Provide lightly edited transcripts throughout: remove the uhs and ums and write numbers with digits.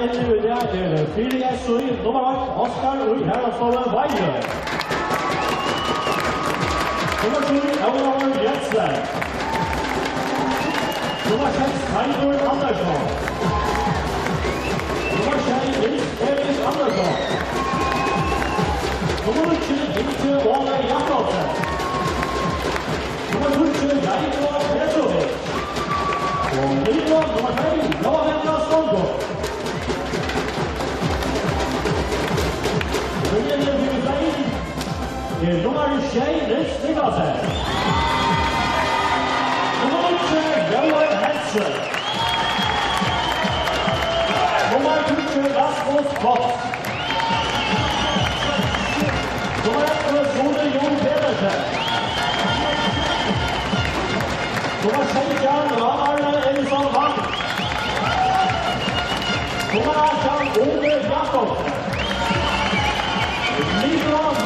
inn i det er Fyria Sui, nummer 8, Oskar Ui Herrasloven Weide. Nummer 7, Eleanor Jensen. Nummer 6, Heidor Andersson. Nummer 6, Nils Erik Andersson. Nummer 9, Hintje Ole Jakobsen. Nummer 20, Jaiko Petrovic. Og nummer 3, Johanna Stolgo. Nummer 6, Nils Niklasen. Nummer 8, Johan Hansen. Nummer 20, Rasmus Voss. Nummer 11, Sone Jon Pedersen. Nummer 16, Ramarne Elson Wang. Nummer 18, Ove Jakobsen.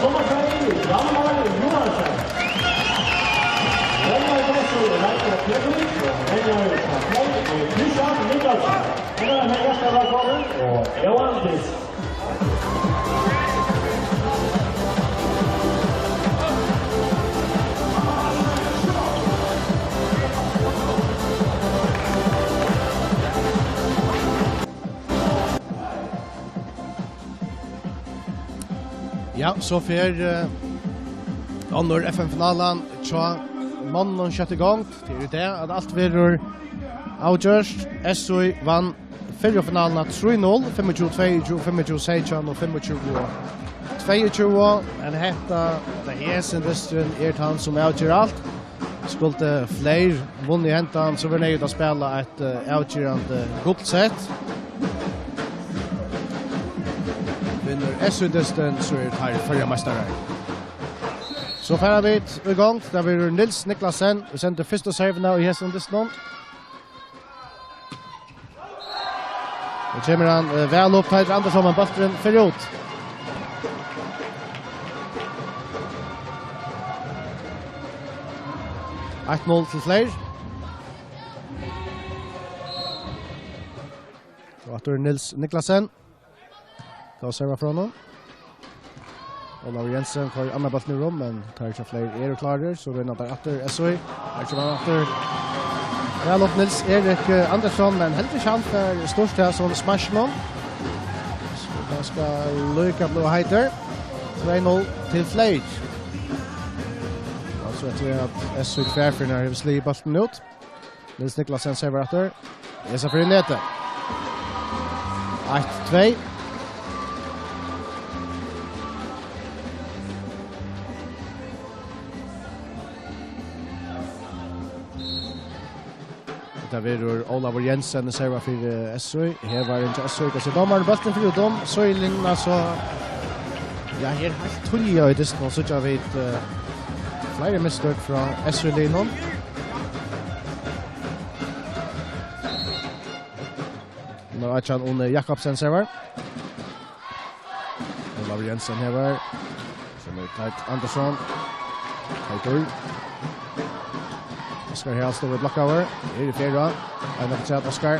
Nummer 3, Hjalmar Johansson. Hjalmar Johansson, Reiko Petrovic, Henrik Schafley, Christian Niklasen. Her hjertelig velkommen, og Johan Disk. Ja, så för andra FM-finalen tja mannen kjøtt i gang til det at alt virur avgjørst. SOI vann finalen 3-0, 25-22, 25-16 og 25-22. En hetta, det sin distren han som avgjør alt. Skulle flere vunne i hentan, så var nøyd å spille et avgjørende guldsett. Vinner SU-disten, så her førre mestere. Så færer vi i gang. Det blir Nils Niklasen. Vi sender første servene i SU-disten. Og kommer han vel opp Peter Andersson, men Basteren fører ut. Et mål til flere. Så at det Nils Niklasen. Da server fra honom. Olav Jensen får andre ballen i rom, men tar ikke flere klarer, så vinner der etter SOI. Her kommer han etter. Vel opp Nils Erik Andersson, men helt ikke han for største som smash nå. Så da skal Lykke bli heiter. 2-0 til flere. Så jeg tror at SOI Tværfinn har sliget ballen ut. Nils Niklasen server etter. Jeg ser for i nete. 1-2. Det var Olav Jensen server for SOI. Her var ikke SOI. Så dommeren bøtten for utom. Søylen, altså... Ja, her er helt tullig i disken. Og så har vi flere misstøk fra SOI-linjen. Nå er ikke han under Jakobsen server. Olav Jensen her var. Så er Teit Andersson. Teitur. Oskar her står ved blokkover. Her i fjerde. Han har sett Oskar.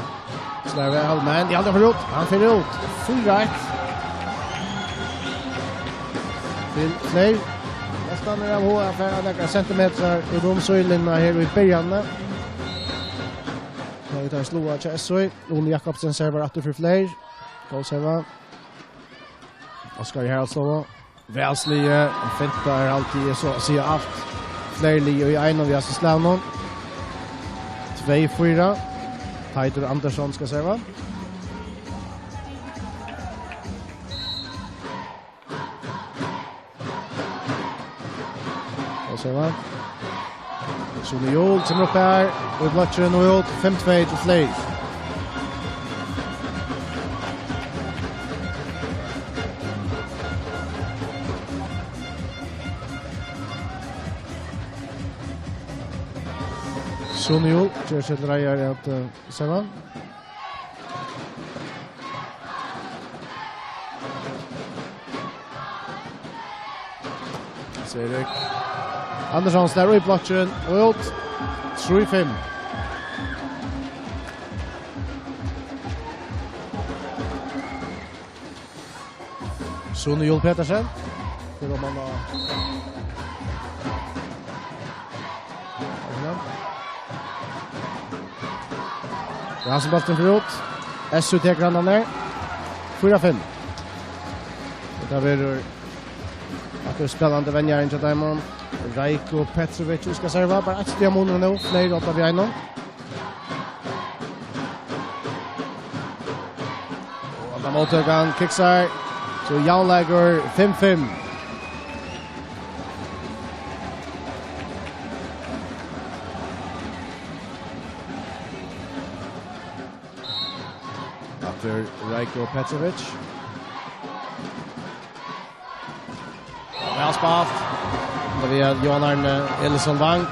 Slår vel, men de aldri får ut. Han får ut. 4-1. Til flere. Nesten er av HF her. Han har centimeter i romsøylene her i begynnene. Nå vi tar slåa til SOI. Ole Jakobsen server etter for flere. Gå server. Oskar her slåa. Velslige. Finta er alltid så å si alt. Flere lige i en av vi har slått noen. 2-4. Teitur Andersson skal serva. Og serva. Sone Jol kommer opp her. Og blotcher nå ut. 5-2 til flere. Sonio, Kjørsel reier at Sevan. Erik Andersson slår i blotchen, og ut 3-5. Sune Joel Petersen. För om man har... Det är som bollen förut. SU tar han ner. 4-5. Det blir att det är spännande vänjar in till Diamond. Rajko Petrovic ska serva bara ett steg månader nu. Fler åtta vi innan. Och där mottagaren kicksar. Så Jan lägger 5-5. Efter Rajko Petrovic. Välspalt. Det är Johan Arne Ellison Bank.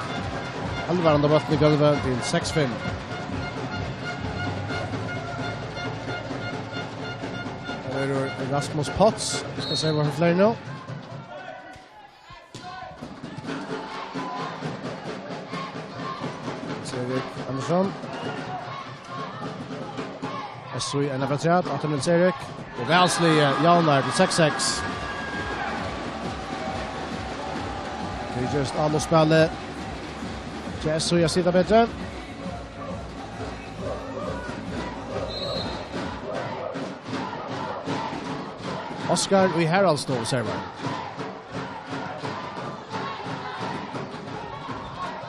Allvarande bollen i golvet till 6-5. Det är Rasmus Potts. Vi ska se vad han fler nu. Erik Andersson. SOI en avancerat. 18 Erik. Och Välsli Jalnar till 6-6. Det är just alla spelet. Så jag sitter bättre. Oscar och Haralds då server.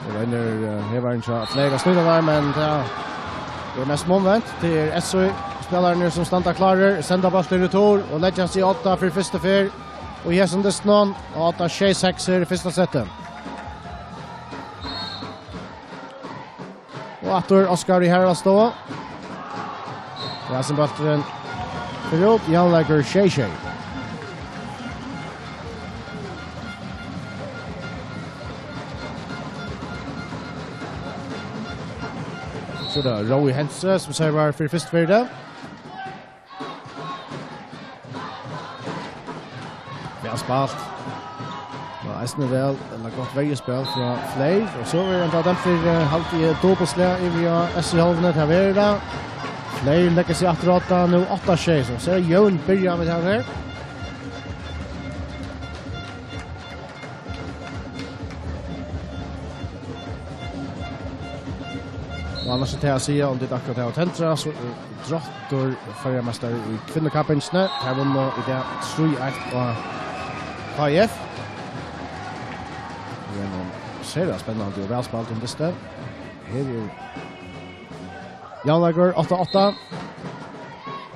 Det vinner Hevarn flera snurrar där, men det är mest omvänt till SOI. Spelaren som stannar klarer, sända bollen i retur och lägger sig 8 för första fyr. Och här som det snön, 8-6 i första setet. Och Arthur Oscar i Haralds då. Det är som bollen förut, Jan lägger 6-6. Så då, Roy Hense som servar för första fyr. Spalt. Ja, är väl en gott vägspel från Flair och så är det den för halvt i dubbelslag i via SC-halvnet här är det. Flair lägger sig att rata nu 8-6 så ser Jon börjar med här. Och annars så tar jag sig om det akkurat har tentra så drottor förmästare i kvinnokampen snä. Här vann i det 3-1 och HF. Det är spännande och välspalt om det sted. Här är Jan Lager 8-8.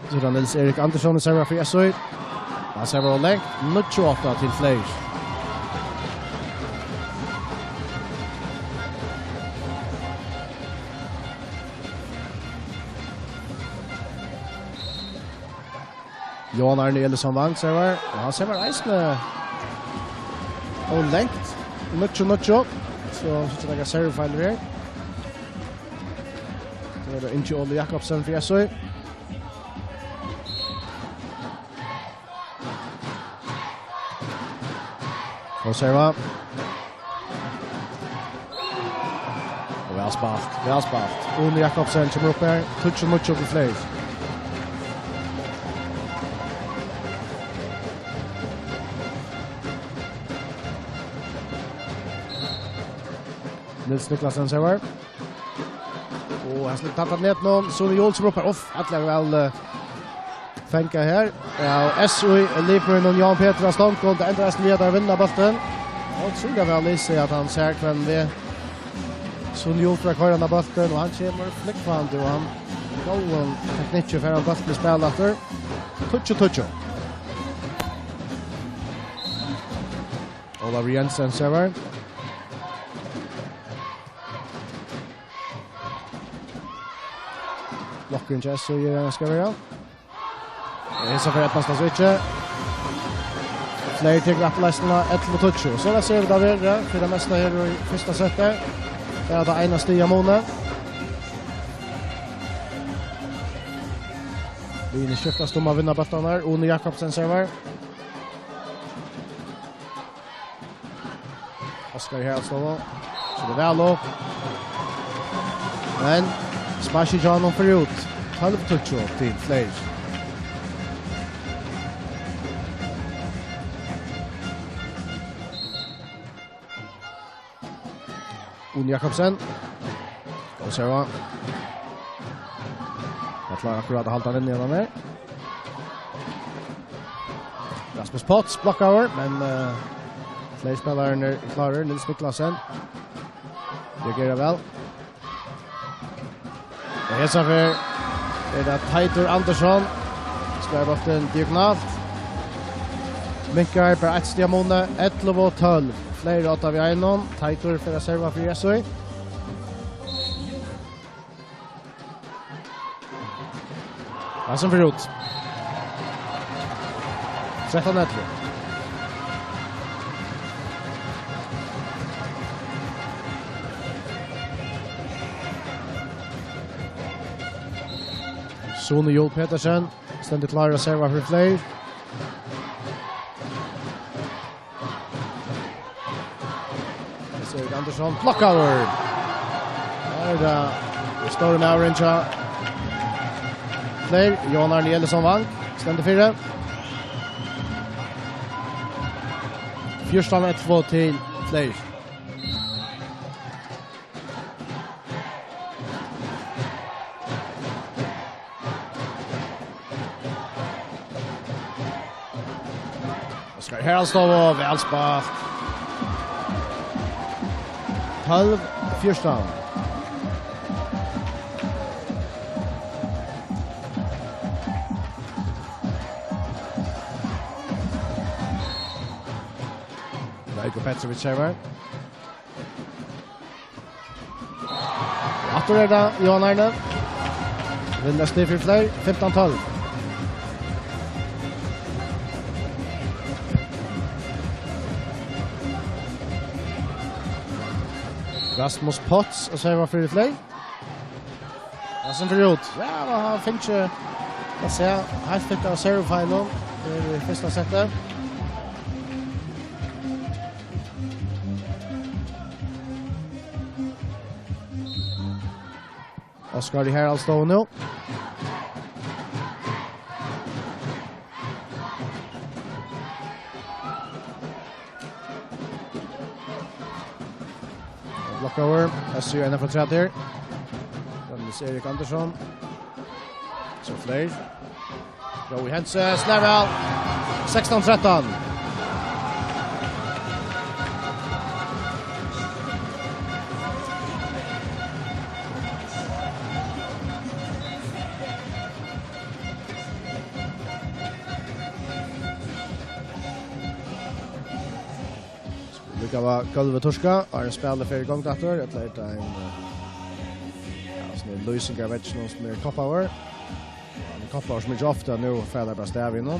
Så är Nils Erik Andersson i server för SOI. Han server längt 28 till Flair. Johan Arne Ellison Vang server. Han server eisne och längt. Nucho. Så det är serverfile här. Det är inte Olle Jakobsen för SOI. Och serva. Och välspalt. Olle Jakobsen kommer upp här. Nucho för Flair. Nils Niklasen server. Och han släpper tappat ner någon. Sune Joel som ropar off. Att lägga väl fänka här. Ja, SOI liker någon Jan Petra Stankon. Det ändras ledare vinner bollen. Och tror jag väl Lise att han ser kvann det. Sune Joel för att köra den bollen. Och han kommer flickvand. Och han går en teknik för att bollen spelar efter. Tucho. Olav Jensen server. Locken Jess och gör ska vara. Det är så för att passa switch. Flair till appläsarna 1-2. Så där ser vi där för det mesta här i första setet. Det är det ena stiga månaden. Vi skiftar stomma vinna bollen här. One Jakobsen server. Oscar här så det väl då. Men Smashi John för ut. 12-2 till Flair. Unni Jakobsen. Och serva. Jag klarar akkurat att halta den igen där. Rasmus Potts blockar, men fler spelare klarar. Nils Niklasen. Reagerar väl. Och hälsa för det Teitur Andersson. Spelar bollen diagonalt. Minkar per ett stiamone, 11-12. Fler åt av Einon. Teitur för att serva för SOI. Som för ut. 13-11. Sone Joel Petersen ständigt klar att serva för fler. Erik Andersson blockar. Där är det stora med orange. Fler, Johan Arne Ellison vann. Ständigt 4. Fjörstam 1-2 till Fler. Oskar Heraldstorp och välspalt. 12, Fjörstam. Veiko Petrovic server. Attoreda Johan Arne. Vinner Stefan Fler, 15-12. Rasmus Potts och servar för Fler. Som för ut. Ja, han fick inte att säga helt fick av serverfilen i första setet. Oskar Heraldstorp nu. Blockover. SU NFL 30. Dennis Erik Andersson. Så Fler. Joey Hense. Slävel. 16-13. Det var Gulve Torska, har en spelare för igång dator, ett lärt en sån här lösning av vetchen som är top-hour. En top-hour som inte ofta nu fäller bara stäv innan.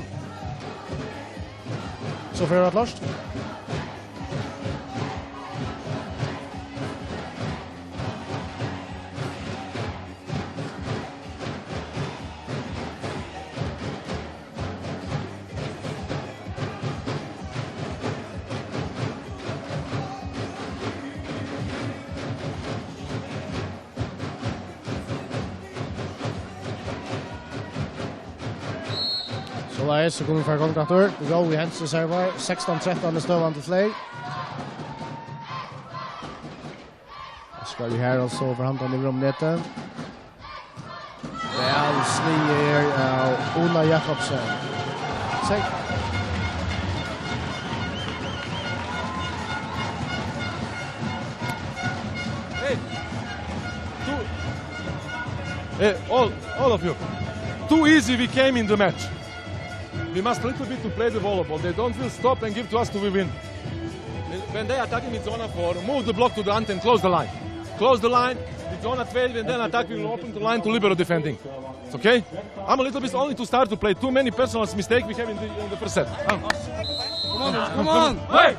Så för att lörst. Så kommer vi för kontakter. Joey Hense server. 16-13 stövande Fler. Ska vi här alltså för handen i rumneten. Väl slier av Ola Jakobsen. Säg. Hey, all of you. Too easy we came in the match. We must a little bit to play the volleyball. They don't will stop and give to us to we win. When they attack in zona 4, move the block to the ante and close the line. Close the line, the zona 12, and then attack will open the line to libero defending. It's okay? I'm a little bit only to start to play. Too many personal mistakes we have in the first set. Come on! Hey!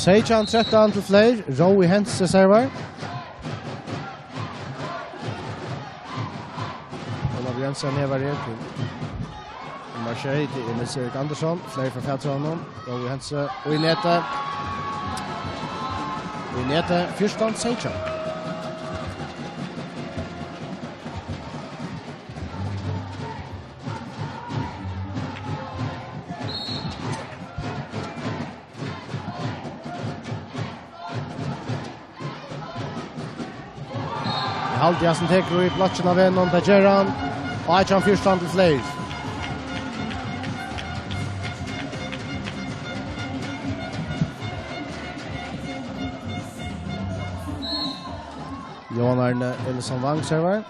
Sejan 13 till Fler. Joey Hense server. Olav Jensen är varje till Marseille till Nils Erik Andersson. Fler för Fältrånen. Joey Hense och i nätet. Vi nede 14-16. Halvdiasen teker i blokken av en, og det gjør han. Og er han 14 til flere. Johan Arne Ellison Wang server.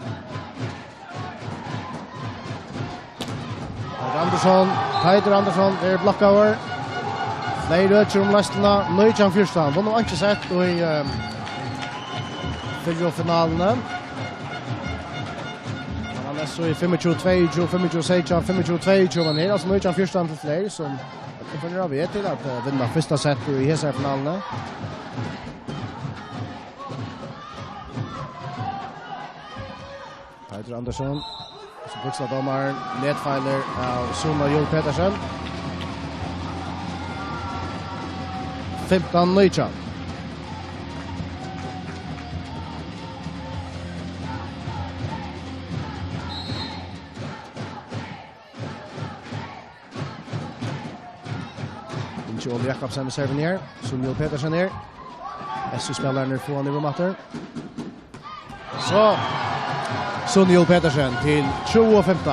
Peter Andersson blocka over. Flere øker om lastene. Nøytjan Fyrstad. Vunnet ikke sett i finalene. Han er så i 25-22, 25-16, 25-22, men her altså Nøytjan Fyrstad til flere som følger av til at vinner første sett i hese finalene. Peter Andersson, som bukser dommeren, nedfeiler av Sona Joel Petersen. 15 Nøytjan. Joel Jakobsen med serven her. Sona Joel Petersen her. SU-spillerne får han i rommatter. Så Sona Joel Petersen til 20-15.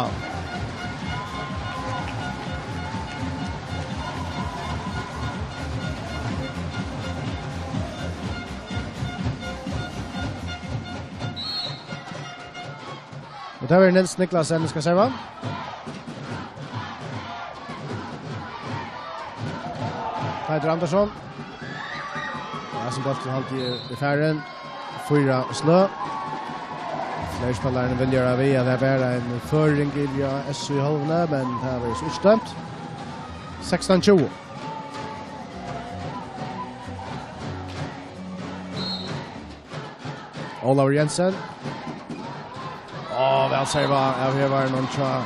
Og der er Nils Niklasen skal serva. Peter Andersson. Ja, som bort til halvtid i færen. 4 slå. Flere spillerne vil gjøre vi at det er bare en føring i SU i halvene, men det er så utstømt. 16-20. Olav Jensen. Vel serva av her noen fra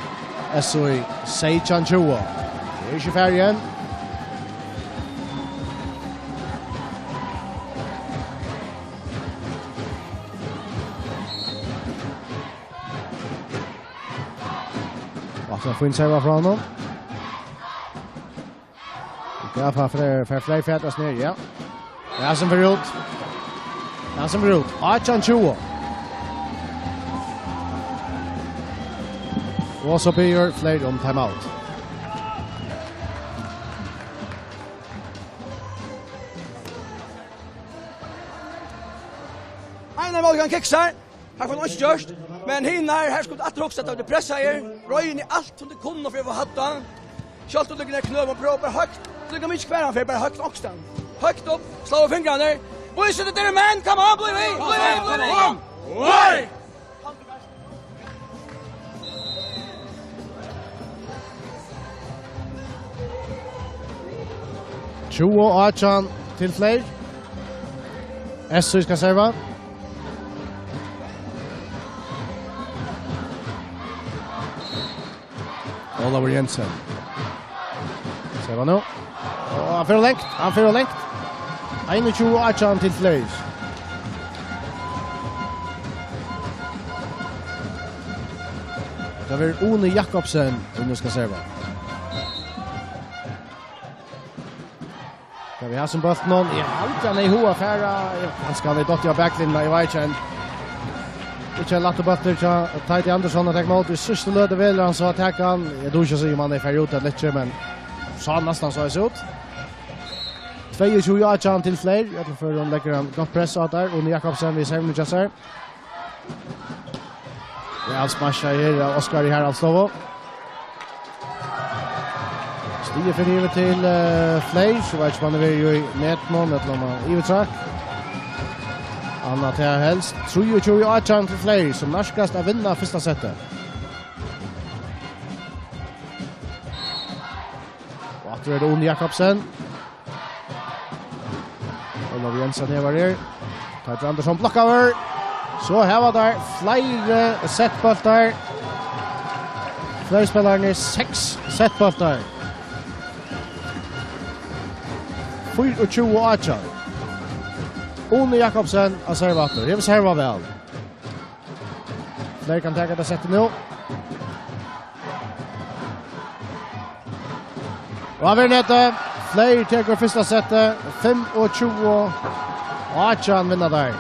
SU i 16-20. Det er ikke ferdig igjen. Så får in serva fra honom. Gaffa för fler färdras ner, ja. Ja, som för ut. Ja, som för ut. 18-20. Och så blir fler om timeout. Einar Morgan kicksar. Här får inte görst. Men här skulle att också att det pressa er. Röjen i allt som det kunde för att få hatta. Kjalt och lägger ner knöv och proper högt. Så det kan mycket kväran för bara högt också. Högt upp, slå fingrarna. Boys it there man, come on, believe me. Why? 20-18 till fler. SU ska serva. Olav Jensen. Serva nu. Och han får längt. 21-18 till fler. Det var One Jakobsen som nu ska serva. Vi har som bort någon i halvtan i hoa färra. Han ska ha dott i backlinjen i Weichen. Inte en latte bort till Tidy Andersson att ta emot i sista löde väl han så attackar han. Jag tror inte så man är färjot att lite men så nästan så är det ut. 22-18 till fler. Jag tror för de lägger en gott press åt där och Jakobsen vi ser nu just här. Ja, smasha här Oskar i här alltså. Stiger för givet till Fleisch, så vet man är ju i nätmån att man Ivetrak. Anna till helst 23-18 till Fleisch som närskast att vinna första setet. Och att det är One Jakobsen. Olav Jensen är var där. Peter Andersson blockar över. Så här var där flera setboltar. Flera spelare 6 setboltar. 24-18. One Jakobsen av servator. Det vill serva väl. Fler kan ta det sättet nu. Och han vinner Fler tar första sättet. 25. Och Achan vinner där.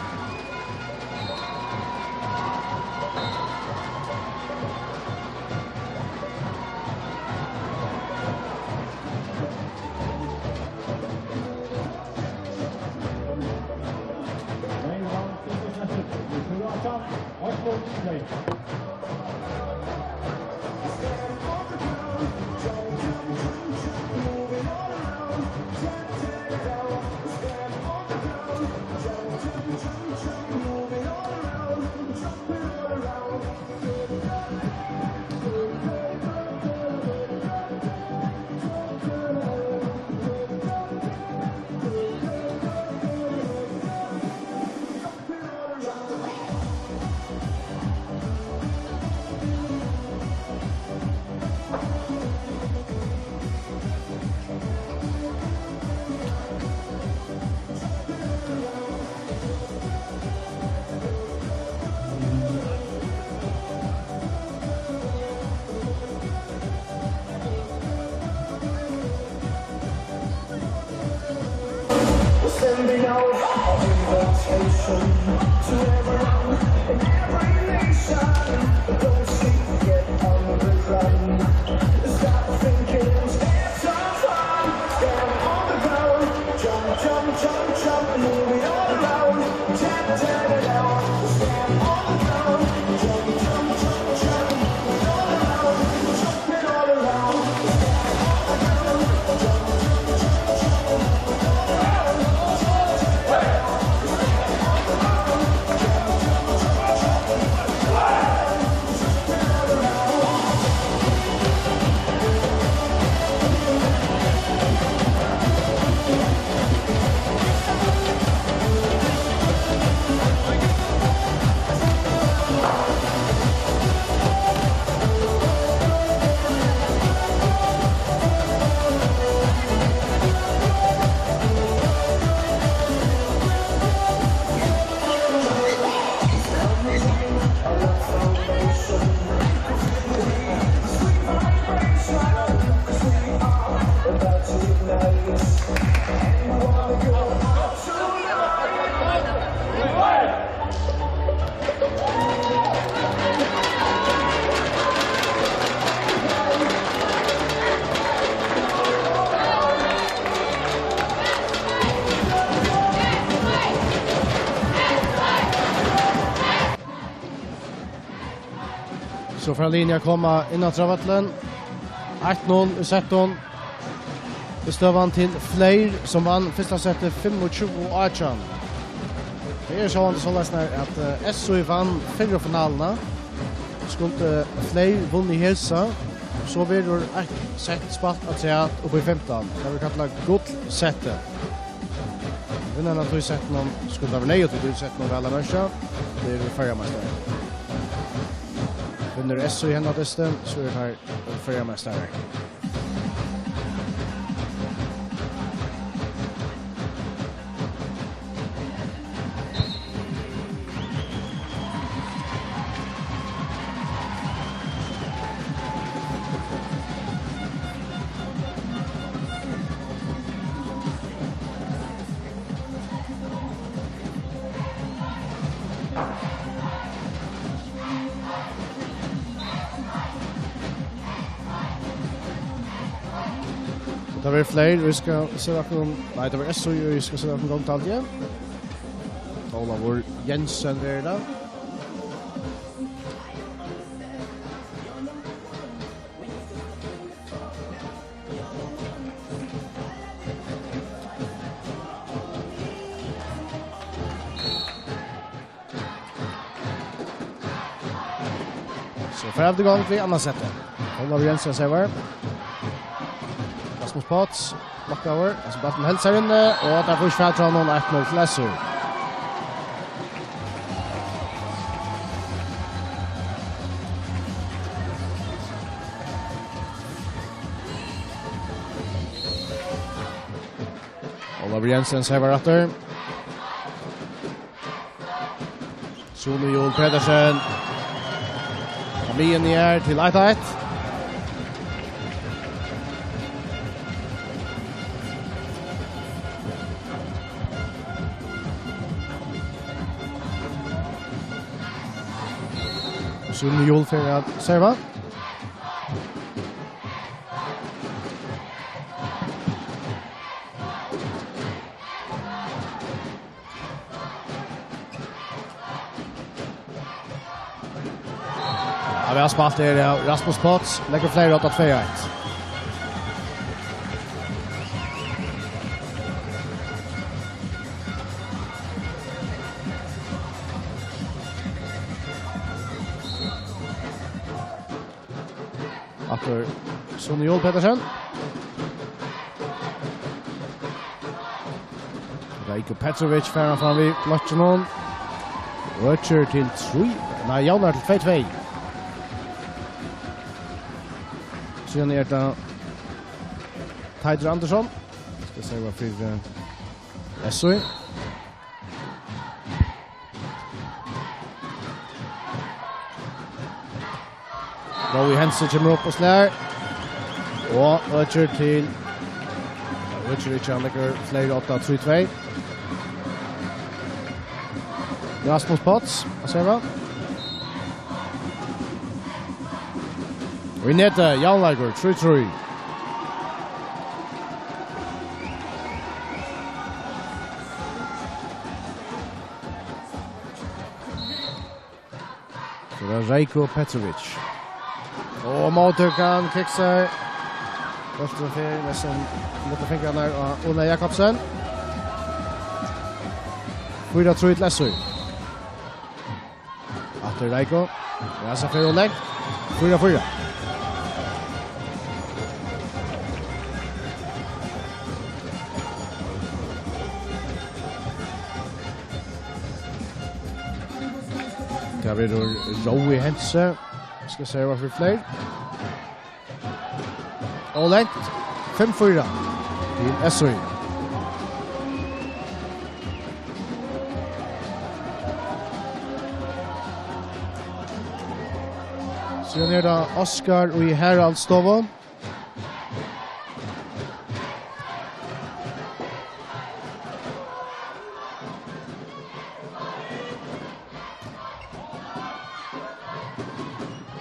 Sending out our invitation to everyone in every nation. Don't sleep, get on the run. Stop thinking, it's our fun. Stand on the ground, jump, jump, jump, jump, move it all around. Tap, tap it out. Stand on the ground, jump, jump, jump, jump, move it all around. Jump it all around. Stand on the ground, jump, jump, jump, jump, move it all around. Så får linjen komma innan travatlen. 1-0 i setten. Bestøvan til Fleir som vann första setet 25-18. Det så han så läsnar att SOI vann fyra finalerna. Skulle Fleir vunnit hälsa så blir det ett set spalt att säga uppe i 15. Det vi kallar guldsetet. Vinnarna tog setten om skulle vara nöjt att setten om alla människor. Det är förra mästare. Vinner SOI henne testen så är det här förra mästare. Det var fler, vi ska se om... Nej, det var SOI, vi ska se om gång till igen. Olavur Jensen är där. Så för att gång till andra sättet. Olavur Jensen server. Rasmus Potts, Lockauer, alltså batten helt sig inne, och där får Schwartra någon 1-0 till SU. Oliver Jensen server efter. Sune Joel Pedersen. Kom igen ner till 1-1. Sune Joel för att serva. Ja, vi har spalt det Rasmus Potts. Lägger fler 8-2-1. After Sonny Joel Pedersen. Reiko Petrovic färran fram vid platsen. Rutcher till 3. Nej, Jalnar till 2-2. Sen är det Tyler Andersson. Ska se vad för SOE. Rowie Henson kommer upp och slår. Och Rutcher till Rutcher lägger fler 8-3-2. Rasmus Potts, vad säger vi? Och i nätet, Jan Lager, 3-3. Så det är Reiko Petrovic. Och Måltökan kicksar. Första för nästan lite fingrarna och Ola Jakobsen. 4-3 till Leslie. Efter Reiko. Ja, så för Oleg. 4-4. Det blir då Rowie Hense. Ska se vad för fler. Oleg. 5-4. Till SOE. Sen är det Oskar och i Haraldstovon.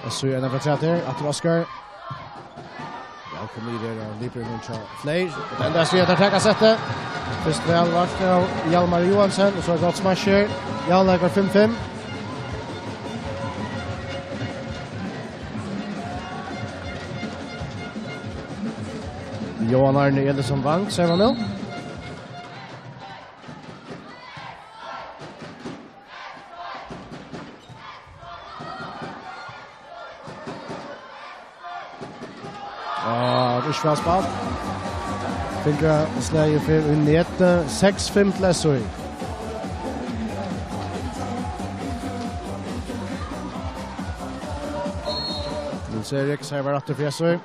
Så är det för träter att Oskar. Ja, kommer det där Liper och Flair. Den där ser att attacka sättet. Först väl vart av Hjalmar Johansson och så gott smasher. Jan lägger 5-5. Johan Arne Edelsson Bank, säger man nu. Ryschvall spalt. Fingra släger för Unete. 6-5 till SOE. Nils Erik servar åter för SOE.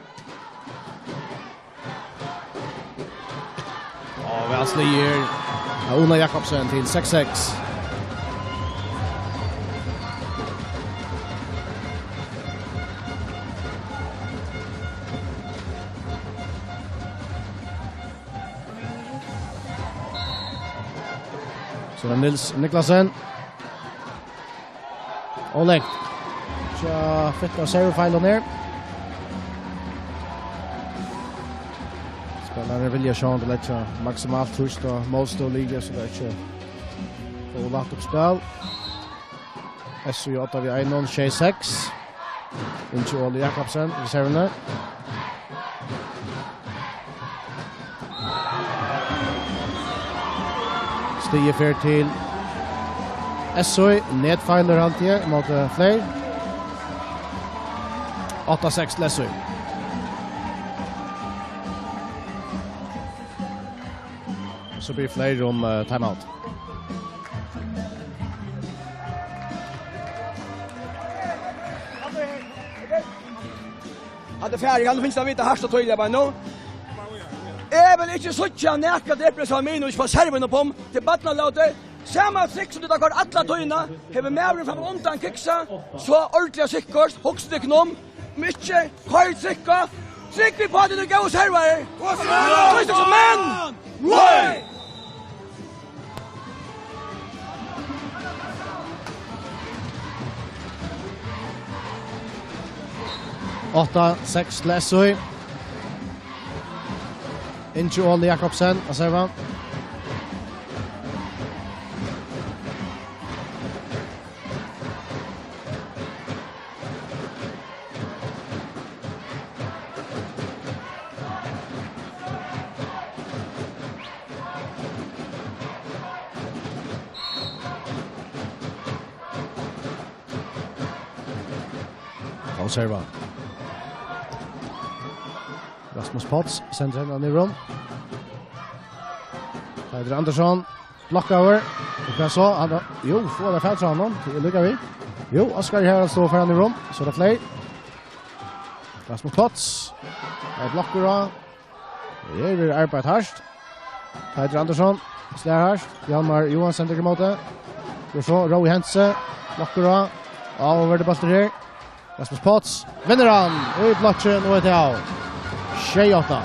Och vi släger Ola Jakobsen till 6-6. Så Nils Niklasen. Oleg. Så fick jag se final ner. Spelare vill jag sjön lägga maximalt trust och most och liga så det är inte lagt upp spel. SJ8 vi 1-6. Inte Ola Jakobsen i serven. Stiger för till SOE, nedfiler alltid mot Flair. 8-6 till SOE. Så blir Flair om timeout. Hade färdig, han finns det vita härsta tydliga bara nu. Även inte så tjän näka det blir så minus för serven på till Batnalauter. Samma trick som det går alla tøyna, hever mævren fram undan kiksa, så ordentlig sikkert, hokst ikke nom, mykje, høyr trykka, trykk vi på at du går server. Trykk som menn! Right! 8-6 til SOI. Inge Ole Jakobsen, a serva. Og serva. Rasmus Potts sender henne i rum. Heider Andersson blockar over. Och jag så han jo får det fält honom. Det lyckas vi. Jo, Oskar här står för han i rum. Så det fler. Rasmus Potts. Blockar då. Det är arbete härst. Heider Andersson slår härst. Hjalmar Johansson till mot. Och så Roy Hense blockar då. Över det bollen här. Rasmus Potts vinner han. Och i blocken och det är 6-8.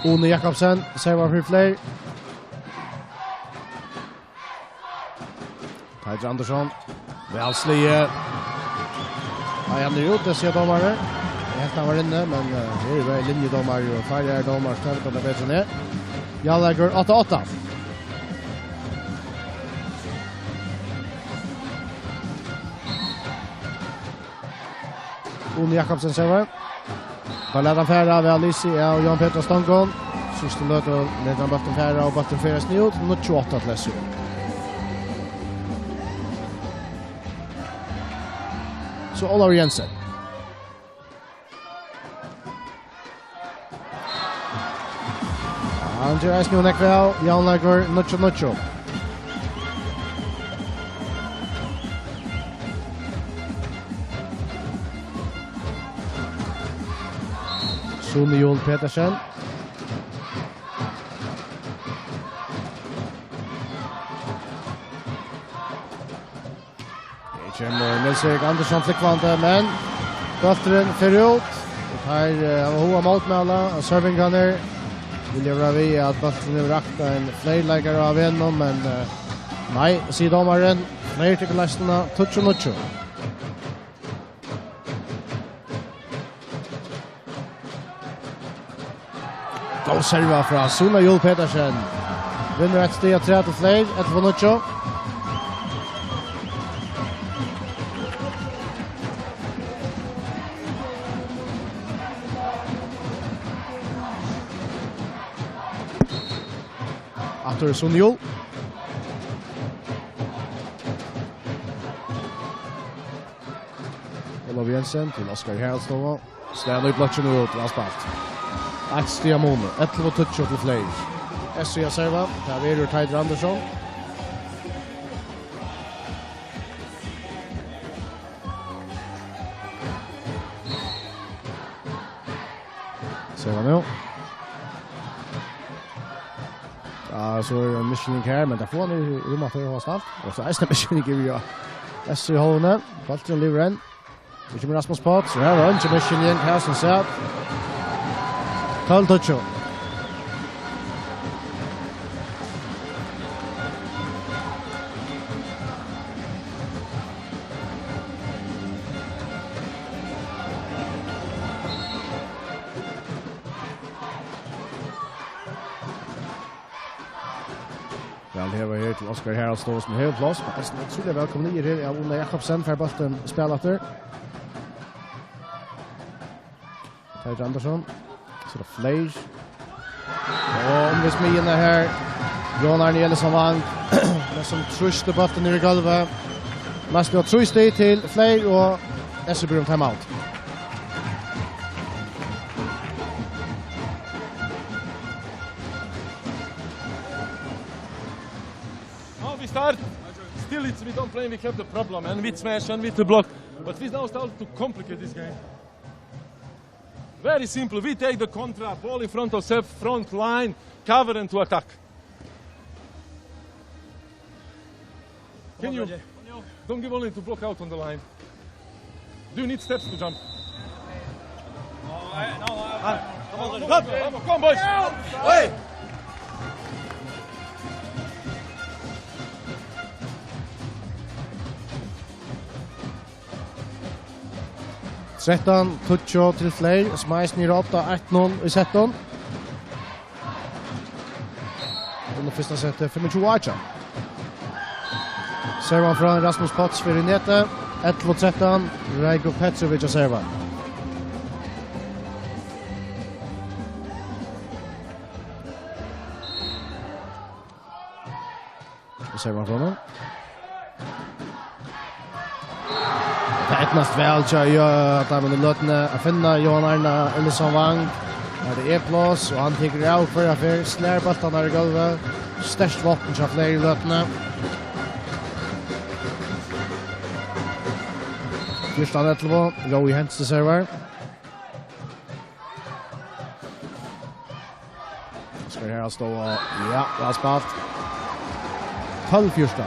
One Jakobsen servar för fler. Heider Andersson. Väl slie. Han är ute så domare. Helt han var inne, men det är väl linjedomare och färre domare stället på det bättre ner. Jag lägger 8-8. One Jakobsen servar. Balladar färra vid Alici och Jan Peter Stångon. Sista löter lägger han botten färra och botten färra snjut. 28 till SU. Så Olav Jensen. Han gör äsken och nekväl. Jan lägger Nucho. Sune Joel Petersen. Det kommer Nils-Erik Andersson flickvande, men Böfteren för ut. Här har hoa motmäla och serving gunner. Vill jag vara vid att Böfteren är rakta en flerläggare av en, men nej, sidomaren. Fler till lästarna, Nucho. Då serva från Sune Joel Petersen. Vinner ett steg 3 till fler, ett för Nucho. After Sune Joel. Olav Jensen till Oskar Haraldstova. Ställer ut platsen och ut avspalt. Axtia Mono, 11 touch till fler. SCA serva, där är det Heider Andersson. Serva nu. Ja, så är en missioning här, men där får han i rummet för att ha snabbt. Och så är det missioning i SCA hållande. Bolten lever en. Det kommer Rasmus Potts. Så här var en missioning här som ser. 12 touch. Väl här var här till Oskar Haraldstova som helt plats. Men det är så välkommen i här av Ole Jakobsen för bollen spelar. Heider Andersson. Så det fler. Och om vi smyger här. Jon Arne Elesson vann. Det som truste botten ner i golvet. Man ska truste till fler och SB timeout. Now we start. Still, we don't play, we kept the problem, and with smash and with the block. But we now start to complicate this game. Very simple, we take the contra, ball in front of self, front line, cover and to attack. Can you, don't give only to block out on the line. Do you need steps to jump? Come on, boys! Hey! Tretton, Tuccio til flere, Smais nere 8-1-0 i setten. Under första setet 25-8. Servan från Rasmus Potts för Nete. 11-13, Rajko Petrovic och servan. Servan från honom. Det är etnast väl att han vill lötna att finna Johan Arna Ellison Wang. Det är plås och han tycker av för att slär bollen där i golvet. Störst vapen så fler i lötna. Fyrstan Ettelbo, Roy Hentz til server. Skal her stå og ja, det har spalt. 12 fyrstan.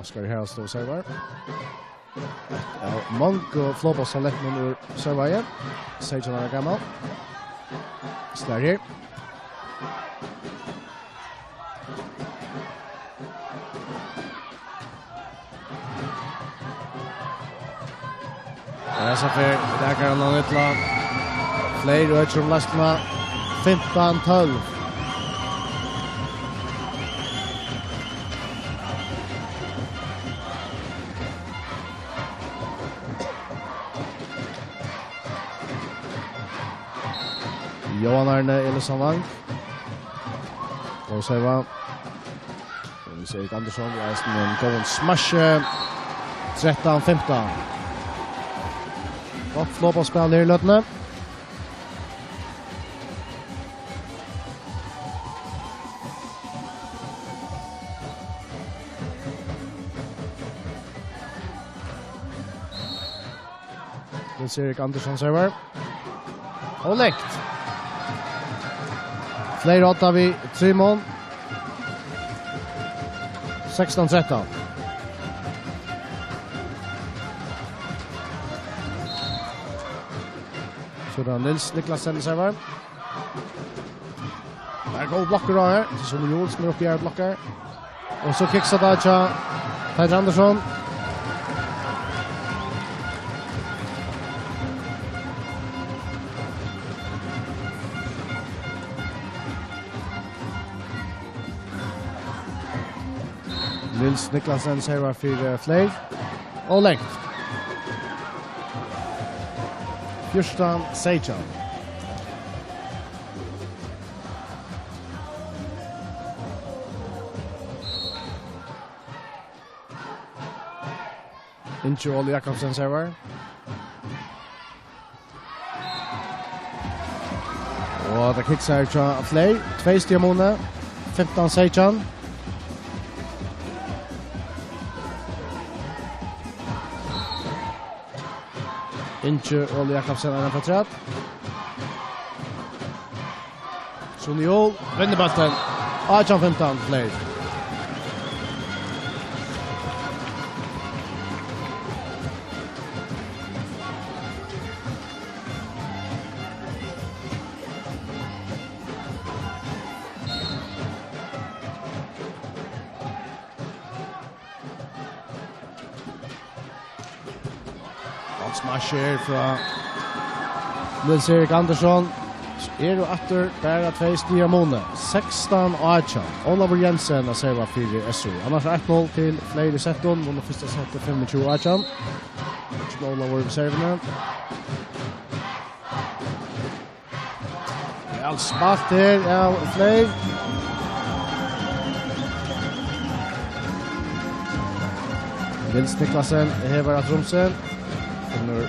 Skal her stå server. Ja, Monk og Flåbås har lett noen ur server igjen. 16 år gammel. Slår her. Det er så fyr. Der kan han utla. Flere øyder om lastene. 15-12. Johan Arne Ellison Wang. Og serva. Vi ser Erik Andersson. Vi er en god smash. 13-15. Godt flåballspill her i løtene. Vi ser Erik Andersson server. Og lekt. Flere åtta vi Simon. 16-13. Så det er Nils Niklasen server. Det er god blokker av her. Som Joel som er oppe i her blokker. Og så kikser det til Peter Andersson. Nils Niklasen server for flere. Og lengt. Fyrstan Seijan. Incho Ole Jakobsen server. Og det kicks her til flere. 2 stiamone. 15 Seijan. Inche Ole Jakobsen er en portrætt. Suniol vinner ballen. 18-15 flere. Smasher fra Nils Erik Andersson. Er og atter bare 2 stier måned. 16-18. Olaver Jensen er serva 4 SU. Annars 1-0 til flere setten. Under første settet 25-18. Ikke Olaver ved serverne. Vel spalt her. Ja, flere. Nils Niklasen hever at Romsen.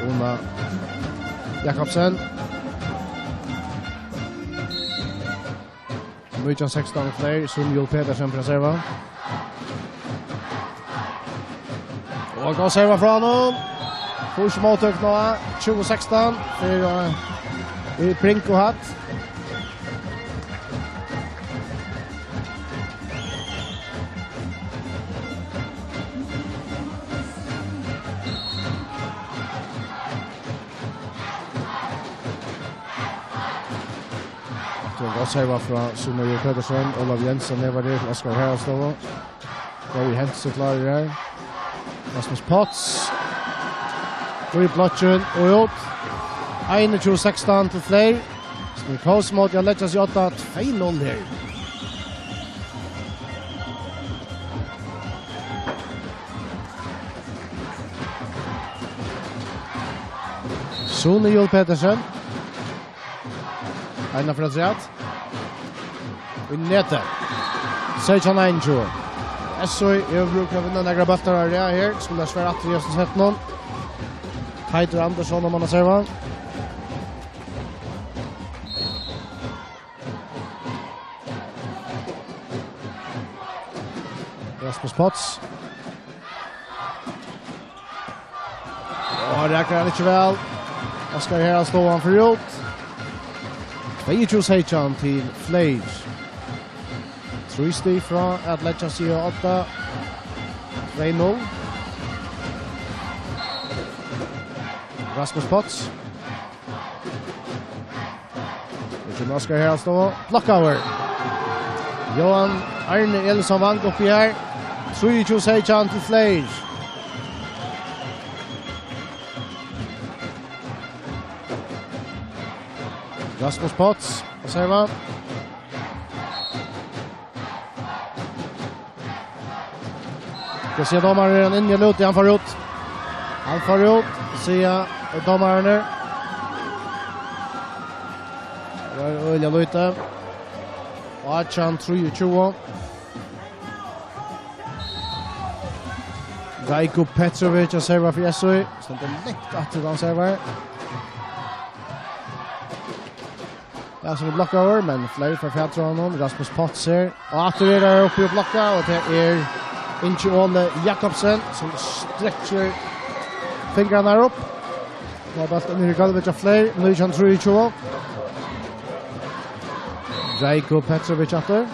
Under Jakobsen. 16 fler, som Joel Pedersen fra serva. Og går serva fra honom. Fors måttøk nå, 2016. For i Prinko hatt. Serva fra Sune Joel Pedersen, Olav Jensen nevar det til Oskar Heralstova. Gary Hense klarer her. Rasmus Potts. Fri Blotchen og ut. 21-16 til flere. Smir Kosmod, jeg letter seg 8-2-0 her. Sune Joel Pedersen. Einar fra Triat. I nete. 16-1. SOI överbrukar vinna några bultar här. Skulle svära att just sett någon. Heitor Andersson om man har serva. Rasmus Potts. Och räcker han inte väl. Oskar här står han för ut. 22-16 till Flames. 3 steg fra at letja sig 8. 2-0. Rasmus Potts. Det kommer Oskar her stå. Blockover. Johan Arne Elson vank oppi her. 23-16 til Flames. Rasmus Potts. Og serva. Ska se domaren in i lut, han får ut. Han får ut, ser domaren där. Var Ölja Lute. Achan 3-20. Rajko Petrovic och servar för SOI. Sånt är lätt att han servar. Ja, som blockar över, men fler för fjärde honom. Rasmus Potts här. Och att det är uppe och blocka, och det är Inchi Ole Jakobsen som stretcher fingrarna upp. Nu har bollen ner i golvet av fler. Nu är han 3-2. Rajko Petrovic efter.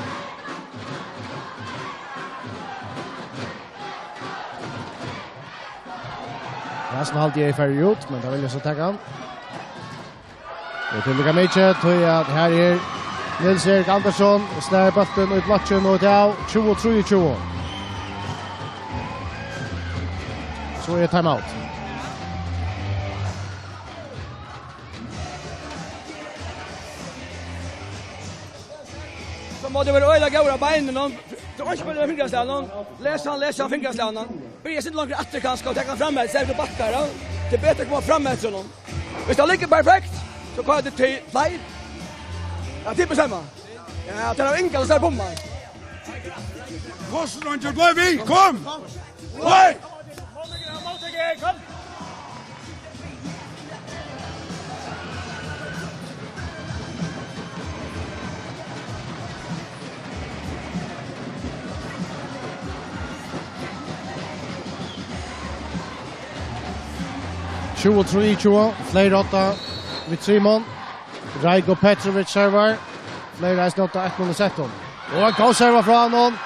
Resten halvtid är färdig ut, men det vill jag så tagga han. Och till lika mycket tror jag att här är Nils-Erik Andersson. Slär bollen ut matchen och det är 23-20. Så är timeout. Så må det vara öjla gåra beinen någon. Det var inte bara fingrarslän någon. Läs han fingrarslän någon. Börja sitta långt efter kanske och ta fram med sig till backar då. Det är bättre att komma fram med sig någon. Hvis det ligger perfekt så kan det till play. Ja, det bestämmer. Ja, det har enkelt så bomma. Kosten und går vi. Kom. Oj! Kom! Fler 8 vid 3 mån. Rajko Petrovic servar. Fler reis 8-1-0-17. Och han kan serva från honom.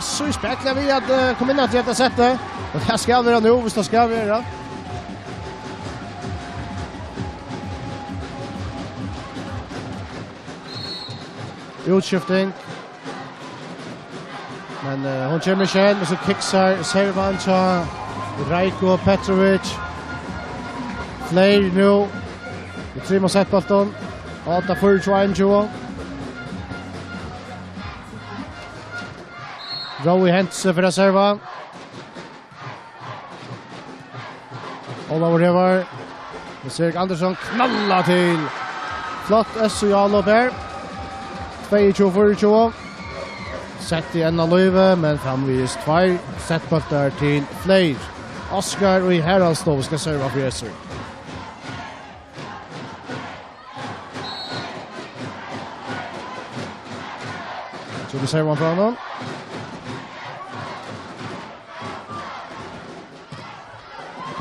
Så speklar vi att komma in till detta sättet. Och det ska vi nu, hvis det ska vi göra. Utskiftning. Men hon kommer själv och så kicksar servan till Rajko Petrovic. Fler nu. Vi trimmer sett bollen. 8-4-21. Rowie Hense för att serva. Olav Revar. Nils-Erik Andersson knallar till. Flott SO Jalo här. 22-24. Sett i en av Löve, men framvis 2 settboltar till Fleir. Oskar och i Heralstov ska serva för SO. Så vi ser man från honom.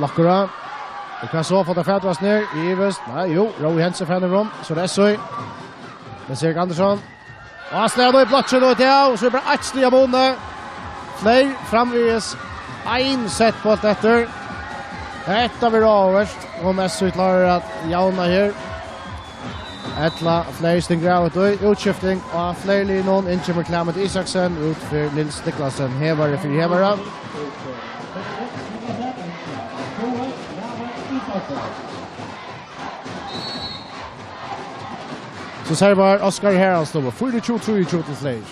Lackora. Det kan så få det färdras ner i väst. Nej, jo, Roy Hensen färdar rum. Så det är så. Men Erik Andersson. Och han släder i platsen då till. Och så är det bara ett steg av bonde. Fler framvis. Ein set på allt efter. Detta blir överst. Om SU klarar att jauna här. Ettla fler stingar ut och utskiftning. Och fler linon. Inkommer Clement Isaksen. Ut för Nils Niklasen. Hevare för Hevare. Så servar Oskar Herald står på 4-2-3 till Flair.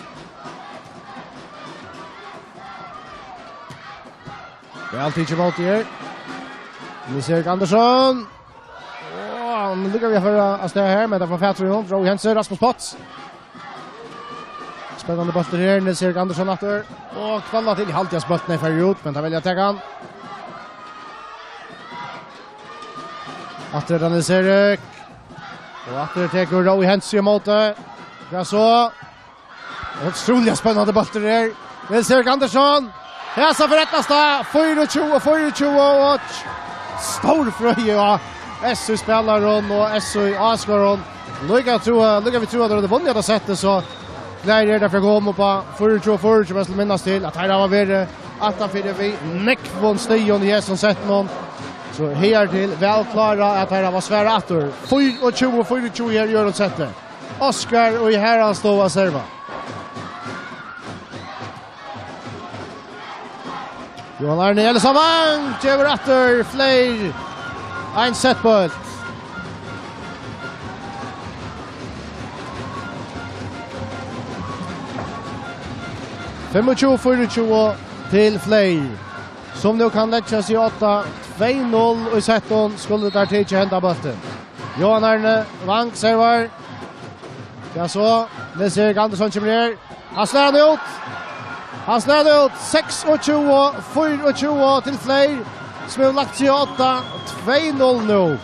Det är alltid inte valt här. Nils-Erik Andersson. Nu lyckas vi föra att stå här med det från Fätrund. Roy Hensen, Rasmus Potts. Spännande bollar här. Nils-Erik Andersson efter. Och kvalla till halvtids bollen för ut, men där vill jag ta han. Efter Nils-Erik. Och efter teker Roy Hensen emot det. Ja så. Otroligt spännande bollar här. Nils-Erik Andersson. Häsa för rättasta. 4-2 och stor fröje och SU spelar hon och SU Asgaron. Lycka vi tror att det vanliga sättet så glädjer därför gå om på 4-2 men minnas till att här var vi att vi Nickvon Stion i som sett någon. Så här till väl klara att här var Sverre Attor. 4-2 här gör de sättet. Oskar och i här står och serva. Johan Arne Elsamang, Tjever Attor, Flair. Ein setbolt. $25-24 till Flair. Som nu kan lägga sig 8-2-0 och i setton skulle där till hända bollen. Johan Arne Wang servar. Ja så, Nils-Erik Andersson kommer ner. Han släder ut. 6-24 till Flair. Som har lagt sig 8-2-0 nu.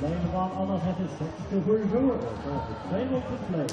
Leinemann annars heter 6-4. Så 2-0 till Flair.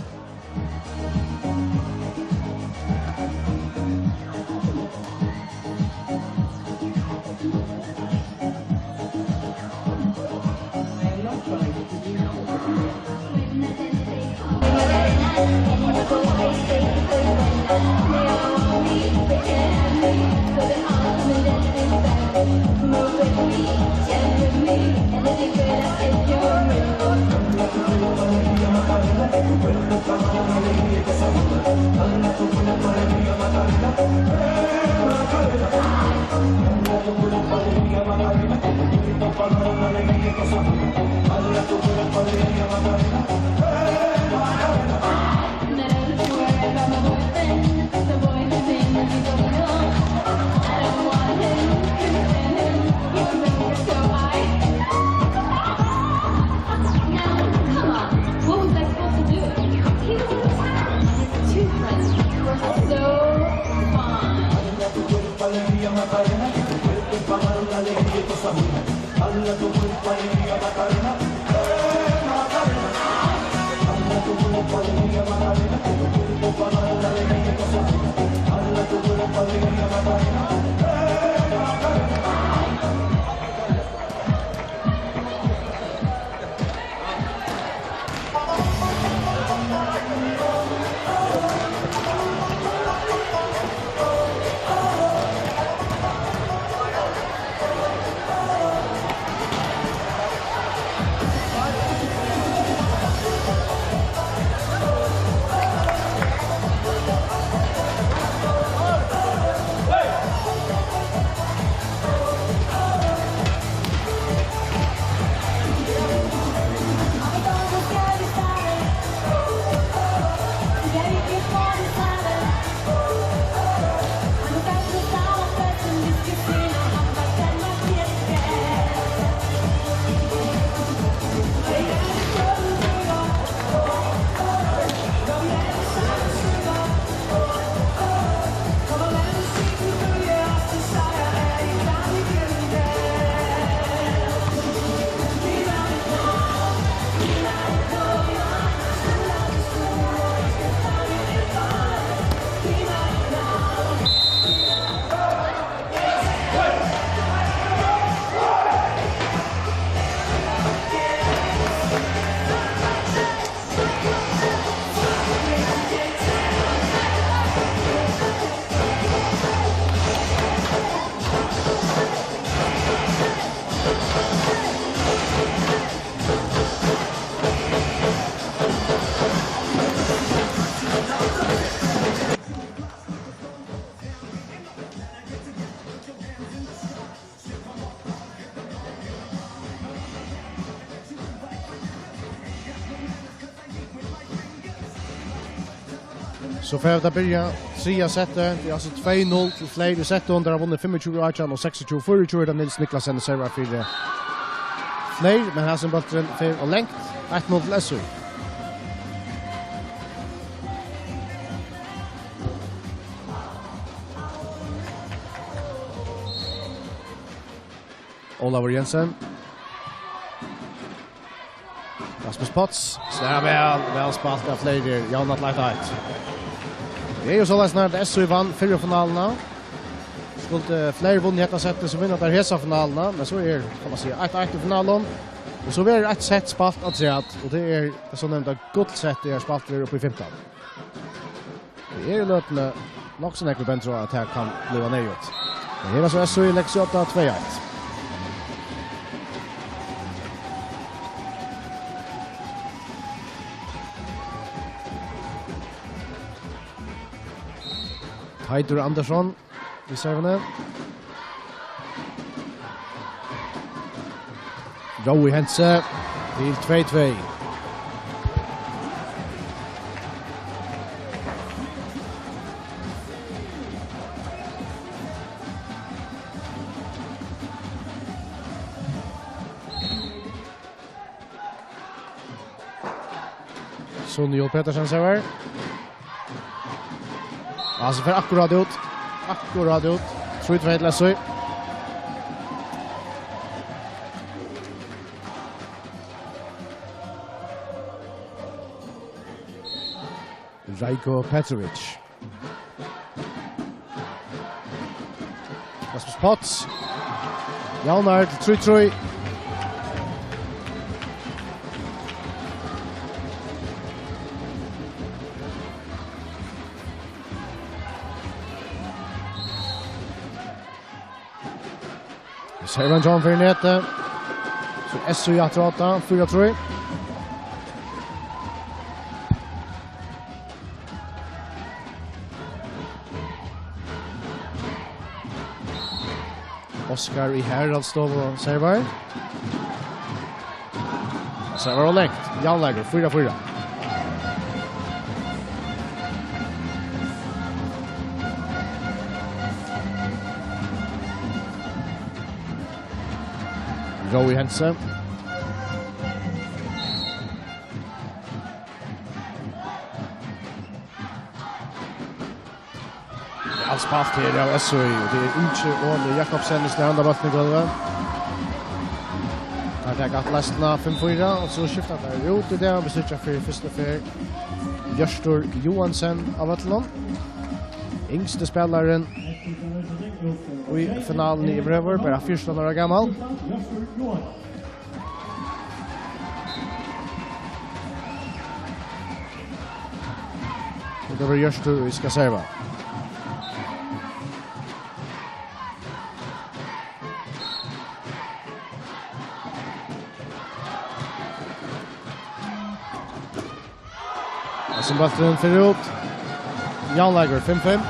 Så får det börja 3 settet. Det är alltså 2-0 till Fleir i settet. Där har vunnit 25-18 och 26-24. Det är Nils Niklasen servar för Fleir. Men här som bollen för och längt. 1-0 till SU. Oliver Jensen. Rasmus Potts. Snära väl spalt av Fleir. Janat lagt ett. Det är ju så lätt att SU vann 4 finalerna. Skulle Fleir vunnit detta sättet så vinner där hesa finalerna. Men så är kan man säga 1-1 i finalen. Och så blir det ett set spalt att säga att. Och det är så nämnt ett gott sätt det är spalt uppe i 15. Det är ju löpande nog så näkligt bänt att det här kan bli nejut. Men här är så SU i Lexi 8-2-1. Heidur Andersson i serverne. Joey Hense til 2-2. Sonny Petersen server. Alltså för akkurat ut. 3-2 till SU. Rajko Petrovic. Rasmus Potts. Jalnar till 3-3. Servan John för nätet. Så SU i 8 4-3. Oscar i Heraldstov och servar. Servar och längt. Jan lägger 4-4. Joey Hense. Allt spalt här av SU. Det är Inche och Jakobsen i snäranda bollen i golvet. Tar det gatt lastna 5-4 och så skiftar det ut i det och beslutar för första för Görstor Johansen av Atlant. Yngste spelaren i finalen i Brever, bara 14 år gammal. Det var Görstor vi ska serva. Som bollen för ut. Jan Lager 5-5.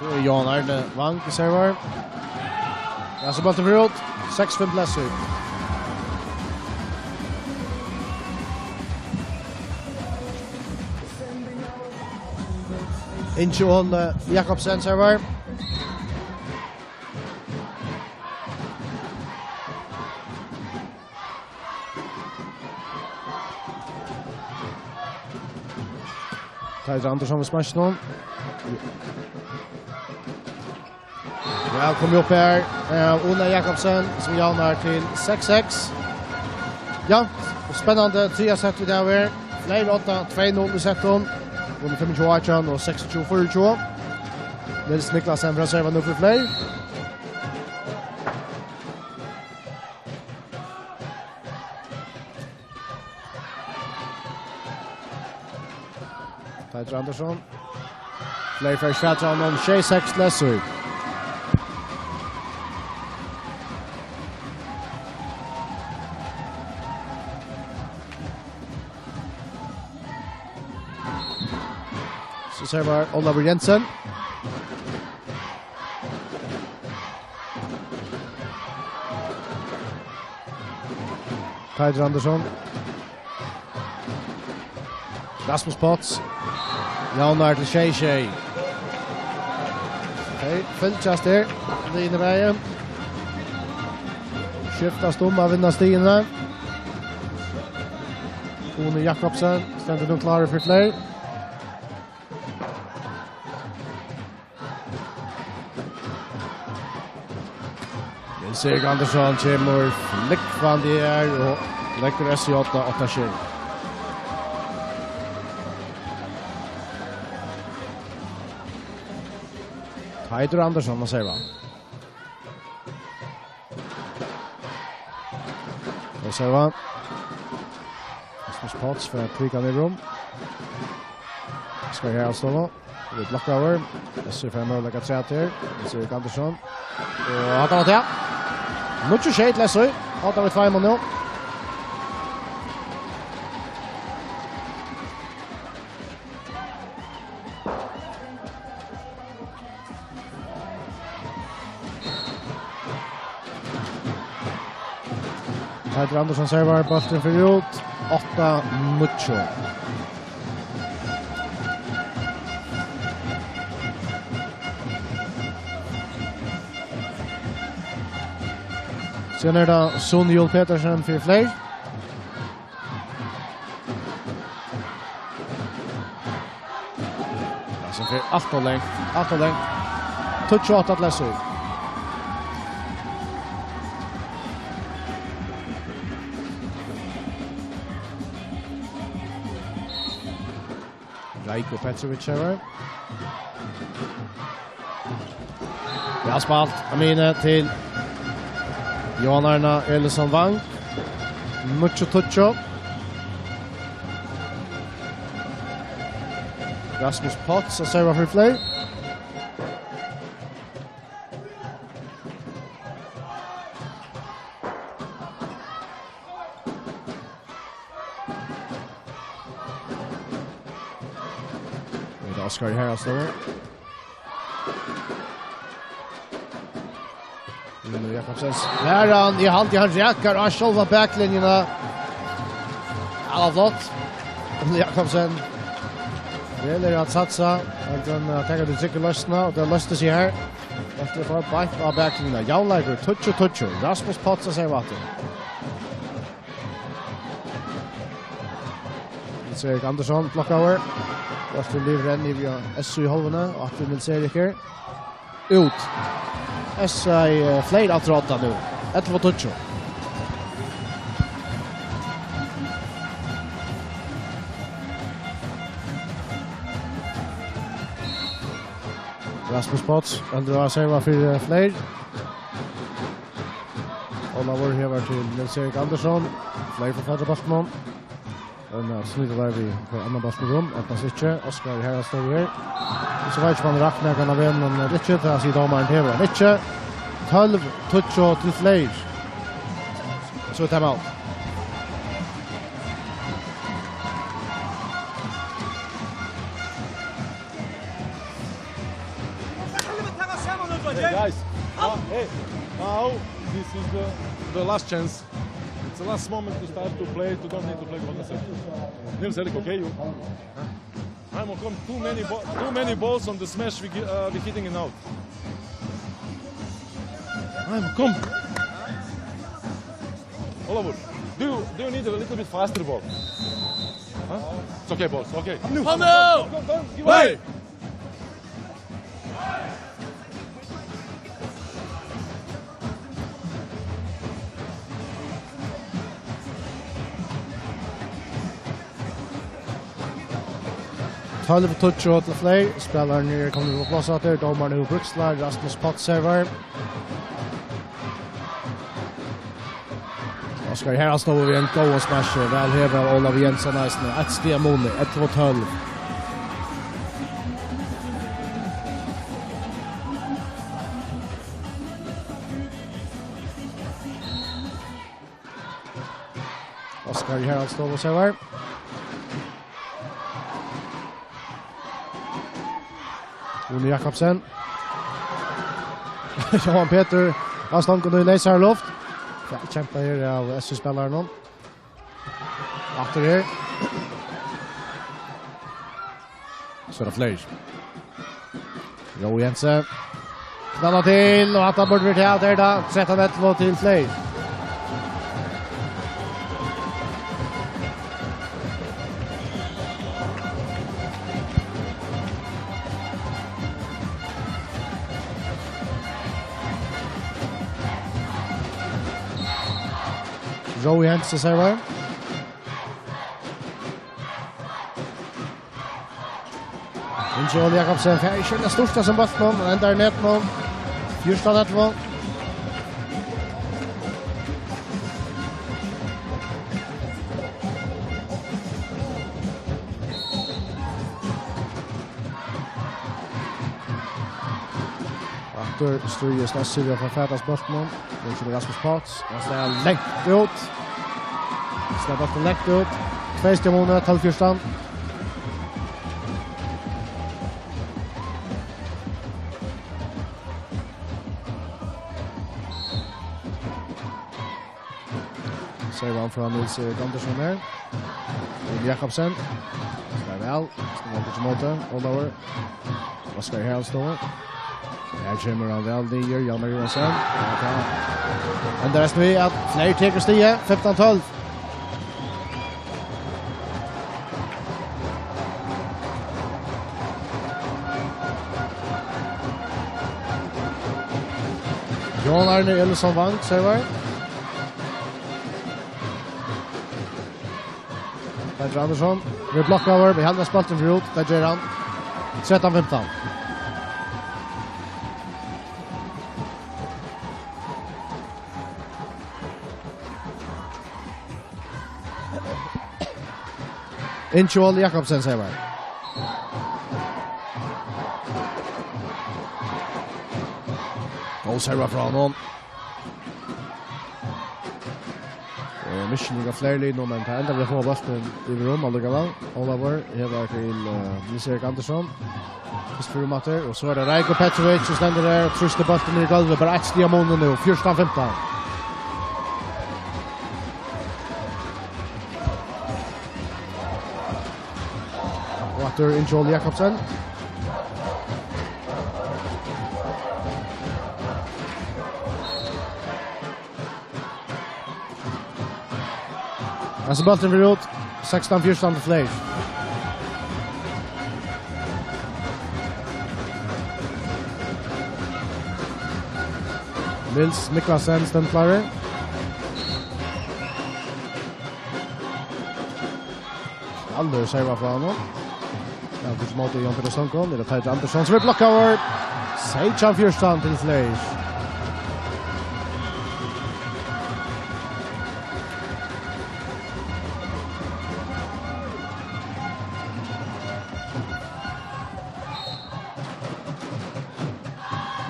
Det är Jan Arne Wang i server. Ja, så bollen för ut. 6-5 läs ut. Inchon Jakobsen server. Tyler Andersson med smashen. Välkommen upp här. Ona Jakobsen som janar till 6-6. Ja, spännande 3 set vid där. Fleir 8 2-0 i setten. Under 25-18 och 26-24. Nils Niklasen från servan nu för Fleir. Tyler Andersson. Fleir för Schwartzson om 6 läsur. servar Oliver Jensen. Tyler Andersson. Rasmus Potts. Jaunar til Shea. Fylltjast der. Det inne veien. Skiftast av vinna stigene. Tone Jakobsen stender nu klare for flere. Nils-Erik Andersson kommer flikkvandig her og legger SJ 8-7. Tyler Andersson og serva. Og serva. Rasmus Potts for Twika i rom. Skal her stå nå. Vi blokker over. SJ 5 og legger 3 til. Nils-Erik Andersson. Og hatt av til. Mucho shade Lesøy. Hatt av et 5 nå. Tyler Andersson servar bollen för ut. 8 mucho. Sen är det Son Joel Petersen för fler. Alltså för allt och längt. Touch out att läsa. Rajko Petrovic server. Ja, spalt. Amine till Johan Arna Elison Wang. Mucho touch. Rasmus Potts och server för fler. Oscar här alltså. Nu Jakobsens. Här han i halt i han räcker och själva backlinjerna. Alla flott. Jakobsen. Det gäller att satsa. Och den tänker du tycker lösna och det löste sig här. Efter för back av backlinjerna. Jaulager touch. Rasmus Potts och säger vatten. Nils-Erik Andersson blockar över. Varför lever den i SU i halvene och att vi vill se det här. Ut. SU är fler att råta nu. 11 touch. Rasmus Potts. Andra servar för fler. Oliver hever till Nils-Erik Andersson. Fler för förra basketbollen. Och snitt där vi på andra basketrum att man sitter Oscar här står här. Så vet man räknar kan av en Richard där så domaren hever. Richard 12 touch till fler. Så tar man. Guys, now this is the last chance. It's the last moment to start to play. You don't need to play 1 second. Nils-Erik, okay, you? I'm come too many balls on the smash we hitting it out. Come. Oliver, do you need a little bit faster ball? Huh? It's okay, balls. Okay. Come now! Wait! Tolv touch och till fler. Spelaren nu kommer på plats att domaren nu Brukslar. Rasmus Potts server. Oskar här står vi en go smash. Väl häver Olav Jensen nästan. Ett steg mot 1-12. Oskar här står och server. Rune Jakobsen. Johan Peter har stanken i leser luft. Kjemper her av SU-spilleren nå. Atter her. Så det flere. Jo Jensen. Knallar til, og at han burde være til da. 13-1 til flere. Joe Jensen server. Joel Jakobsen, ikke det største som bøtt nå, men enda ned nå. Fyrstad etterpå. Atter Stryes Nassivia fra Fætas bøtt nå. Det kommer Rasmus Potts. Han slår lengt ut. Slår bøtten lengt ut. 2 stjärnor, 12 Fyrstad. Server han fra Nils Erik Andersson her. Jakobsen. Skal vel. Skal han til måte. Oliver. Oskar Herlstål. Her kommer han vel nye. Hjalmar Johansson. Enda resten vi at flere teker stige. 15-12. Jon Arne Ellison Vang, server. Peter Andersson, vi blockar över, vi håller spalten för ut, där gör han 13-15. Joel Jakobsen säger man. Server fra honom. Mission av flere lyd nå, men det enda vi får bøsten i rom, allikevel. Oliver, hever til Nils Erik Andersson. Kristoffer Matter, og så det Reiko Petrovic, som stender der og truster bøsten i gulvet. Bare 1 stig av måneden nå, 14-15. Og etter Joel Jakobsen. Alltså bollen vill ut 16-14 till Flash. Nils Niklasen stämplar. Aldrig servar från honom. Ja, det småter Jan Peter Stonkon. Det är Peter Andersson som vill blocka över. 16-14 till Flash.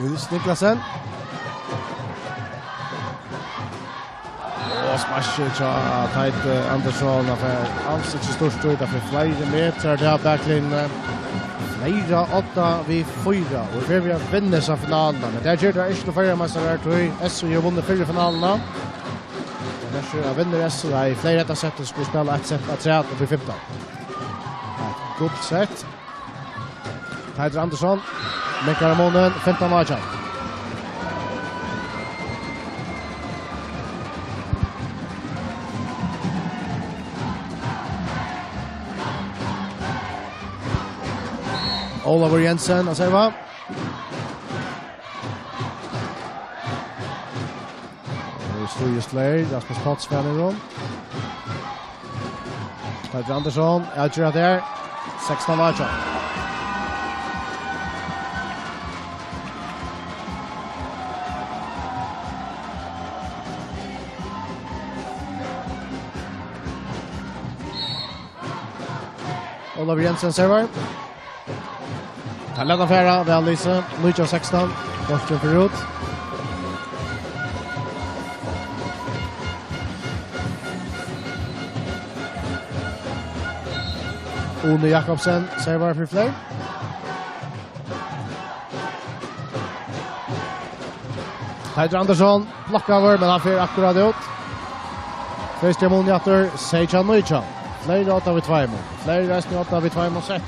Nils Niklasen. Och smasher till Peter Andersson för alls inte stor stöd för flera meter där backlinjen. Flera 8 vid 4 och vi har vunnit så finalen. Men det gör det inte för mig så där tror jag. SU har vunnit 4 finalerna. Det är så vinner SU i flera detta sätt skulle spela ett sätt att 3 och 15. Gott sätt. Peter Andersson. Mekar månen 15 matcher. Oliver Jensen, säger va? Det står just Leir, Rasmus Potts spelar i rum. Peter Andersson, jag tror att det är 16 matcher. Oliver Jensen server. Lämnar färra, väl Lise. 19-16. Borsten för ut. One Jakobsen server för fler. Teitur Andersson blockar men han får akkurat ut. Först jag månjatter Sejan Neuchan. Flere 8 vid 2 mål. Flere resten 8 vid 2 mål sett.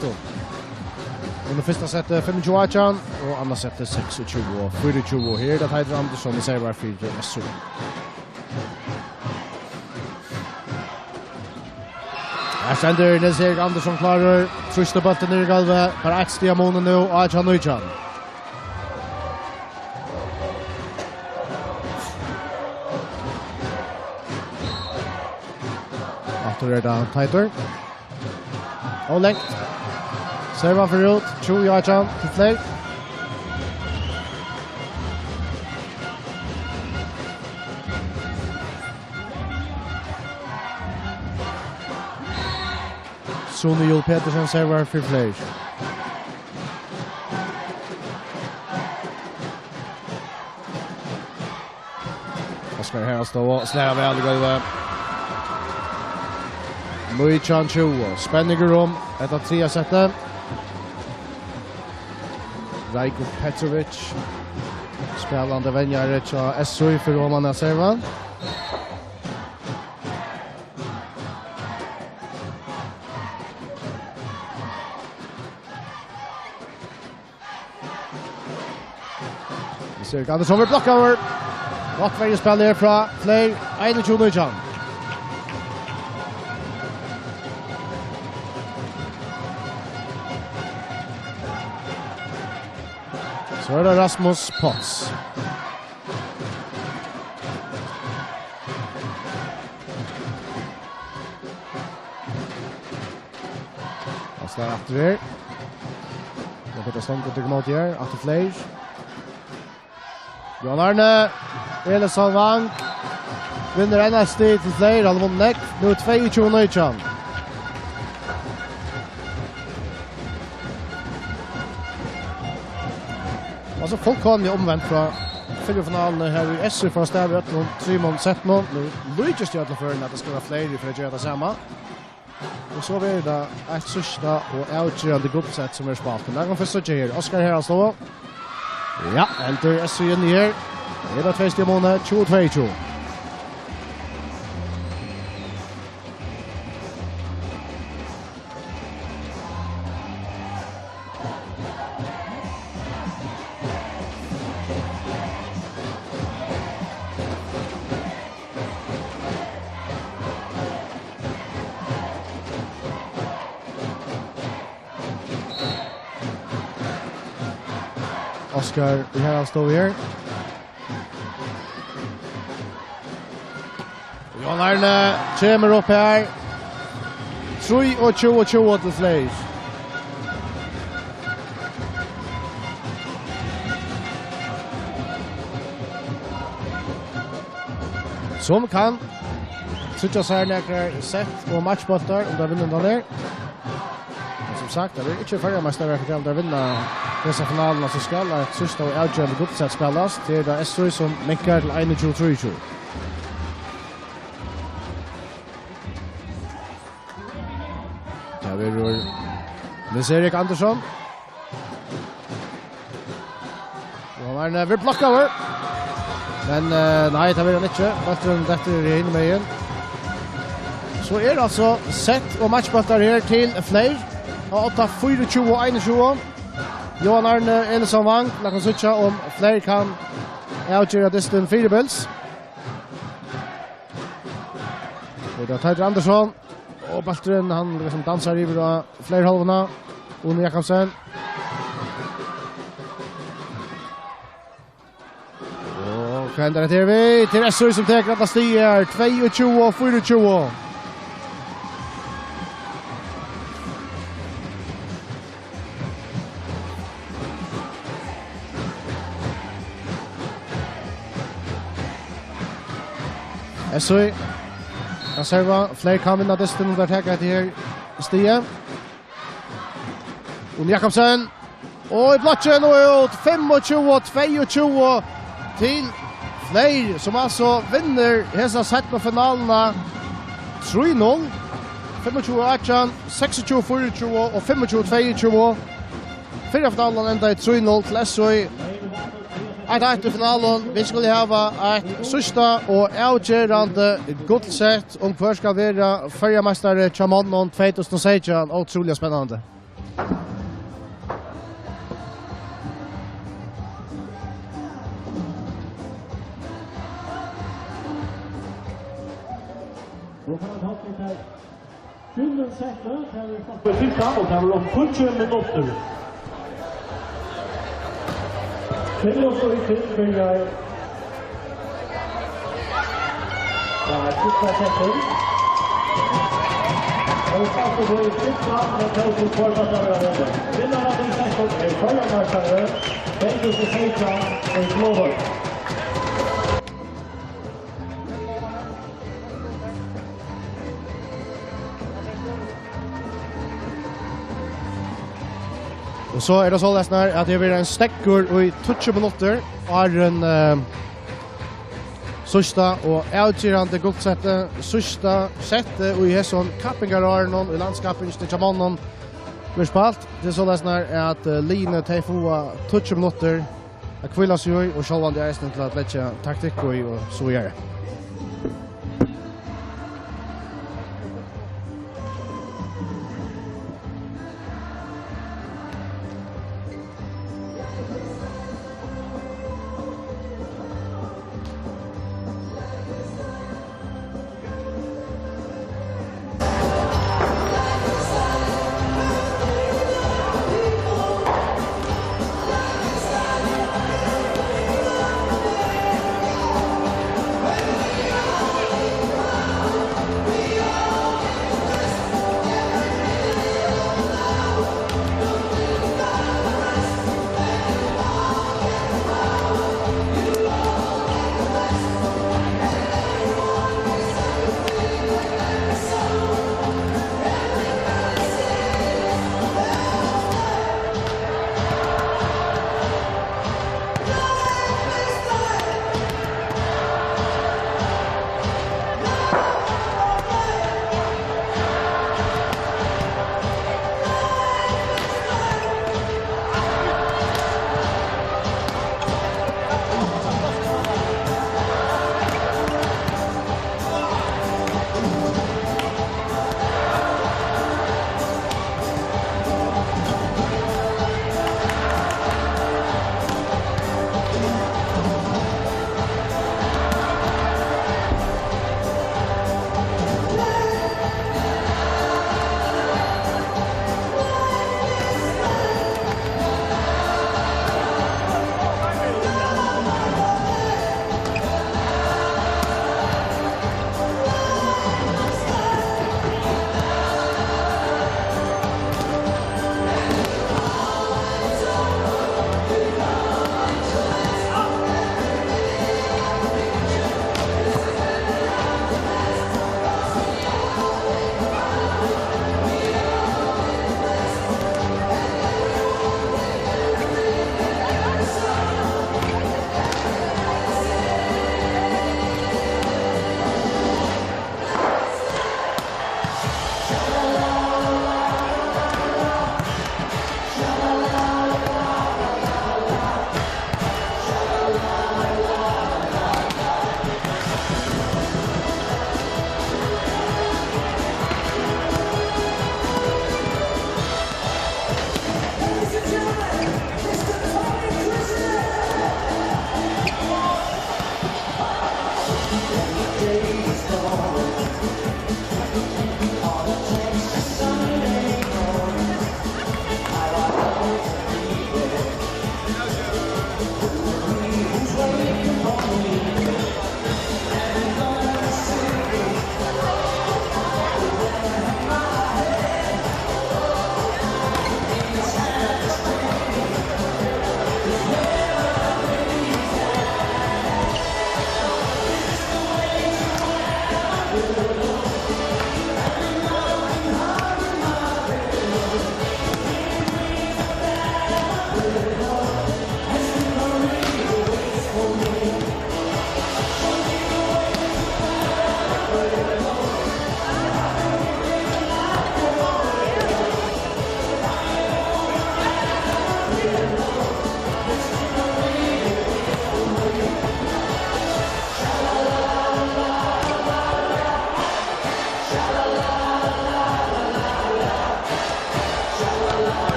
Under första setet 25 och andra setet 26 och 24 här det Teitur Andersson i servar för SU. Här ständer Nils-Erik Andersson klarar trösta bollen ner i golvet. Bara ett steg månen nu och Sejan Neuchan. After det Teitur. Och längt. Serva för ut. 20 Sejan till Fleir. Sune Joel Petersen servar för Fleir. Oskar här står slärar väl i golvet. Neuchan 20. Spänning i rum. Ett av 3 setet. Rajko Petrovic. Spelande vänjare till SU för Roman servan. Nils-Erik Andersson vill blocka över. Vattvägen spelar från Fleir. 21 Neuchan. Så är det Rasmus Potts. Och så efter det. Och det är stångt till mot här. Efter Fleir. Jan Arne. Elesson Vank. Vinner en steg till Fleir. Han vunnit näck. Nu 22 Neuchan. Alltså folk kan ju omvänt från finalen här i SU för stävt någon Simon Settman. Nu lyckas jag för att det ska vara fler för att göra det samma. Och så blir det ett sista och outgörande gruppsätt som är spalt. Men där kan först så här. Oskar här står. Ja, äldre SU in här. Det är det 2 månader 22-20. Oskar, vi här står vi här. Jan Arne kommer upp här. 23-22 till Fleir. Som kan sitta så här näkrar set och matchbollar om det vinner den där. Som sagt, det är inte förra mästare för att vinna dessa finalerna så skall ett sista och avgörande gruppsätt spelas till det SU som mäckar till 21-23. Där är Nils-Erik Andersson. Och han är blocka över. Men nej, det vill han inte. Bollen detta in med igen. Så är det alltså set och matchbollar här till Fleir. 8-24-21. Johan Arne Elesson Wang, lakan switcha om Fleir kan avgöra distan 4 bills. Och det är Teitur Andersson. Och Baltren, han liksom dansar i Fleir halvorna. Une Jakobsen. Och händer det till vi till SU som tar alla stiger. 22-24. SU kan serva, Fleir kan vinna distan under täcka till här stigen. Une Jakobsen. Och i blocken och ut 25-22 till Fleir som alltså vinner hela semifinalen 3-0. 25-18, 26-24 och 25-22. Fyra finalen ända i 3-0 till SU. 1-1 i finalen. Vi skulle ha et sista og avgjørende guldsett om hver skal være førjemestare Chamonon 2016. Utrolig spennende. Og for at hoppet her, Kunden setter, det vi fått på sista, og det var om 20 minutter. Til å stå i tilbygger. Det sista setter. Og starter på i sista, men til å stå forfattare av det. Vinnaren av den setter førjemestare, 2016 og Slovak. Og så det så läsnar att det blir en stekker i 20 minutter är en sista och avgörande guldsette sista sette och i häson kappingararnon i landskapen till Chamanon blir spalt. Det så läsnar att Line Teifoa 20 minutter att kvilla sig och självande är snart att lägga taktik och så gör det.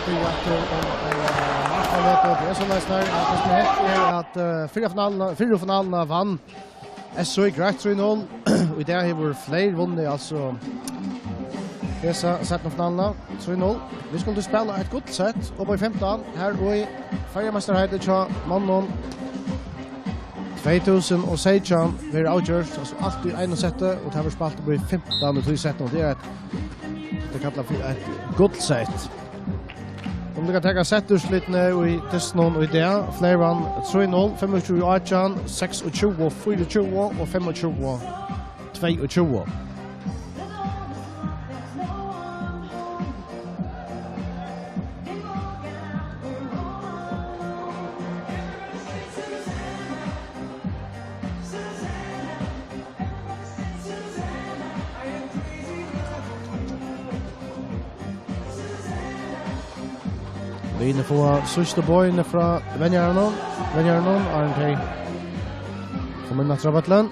styr efter marknadet. Det är så nästan att det är att fyra finalerna vann SOI greit 3-0 och det har varit fler vunnit alltså dessa semifinalen 3-0. Vi skulle spela ett gott sätt och på 15 här och i Färjemästarheidet så mannen 2016 vi är outjust alltså alltid en sätt och det har spelat på 15 och 3 sätt och det är det kallar för ett gott sätt. Om du kan ta setturslit nu i testen och i det fleran 3-0 25-18 26-24 24 och 25-22. Vi inne på sista bojen från Venjarnon Arne kommer in att Rabatlen.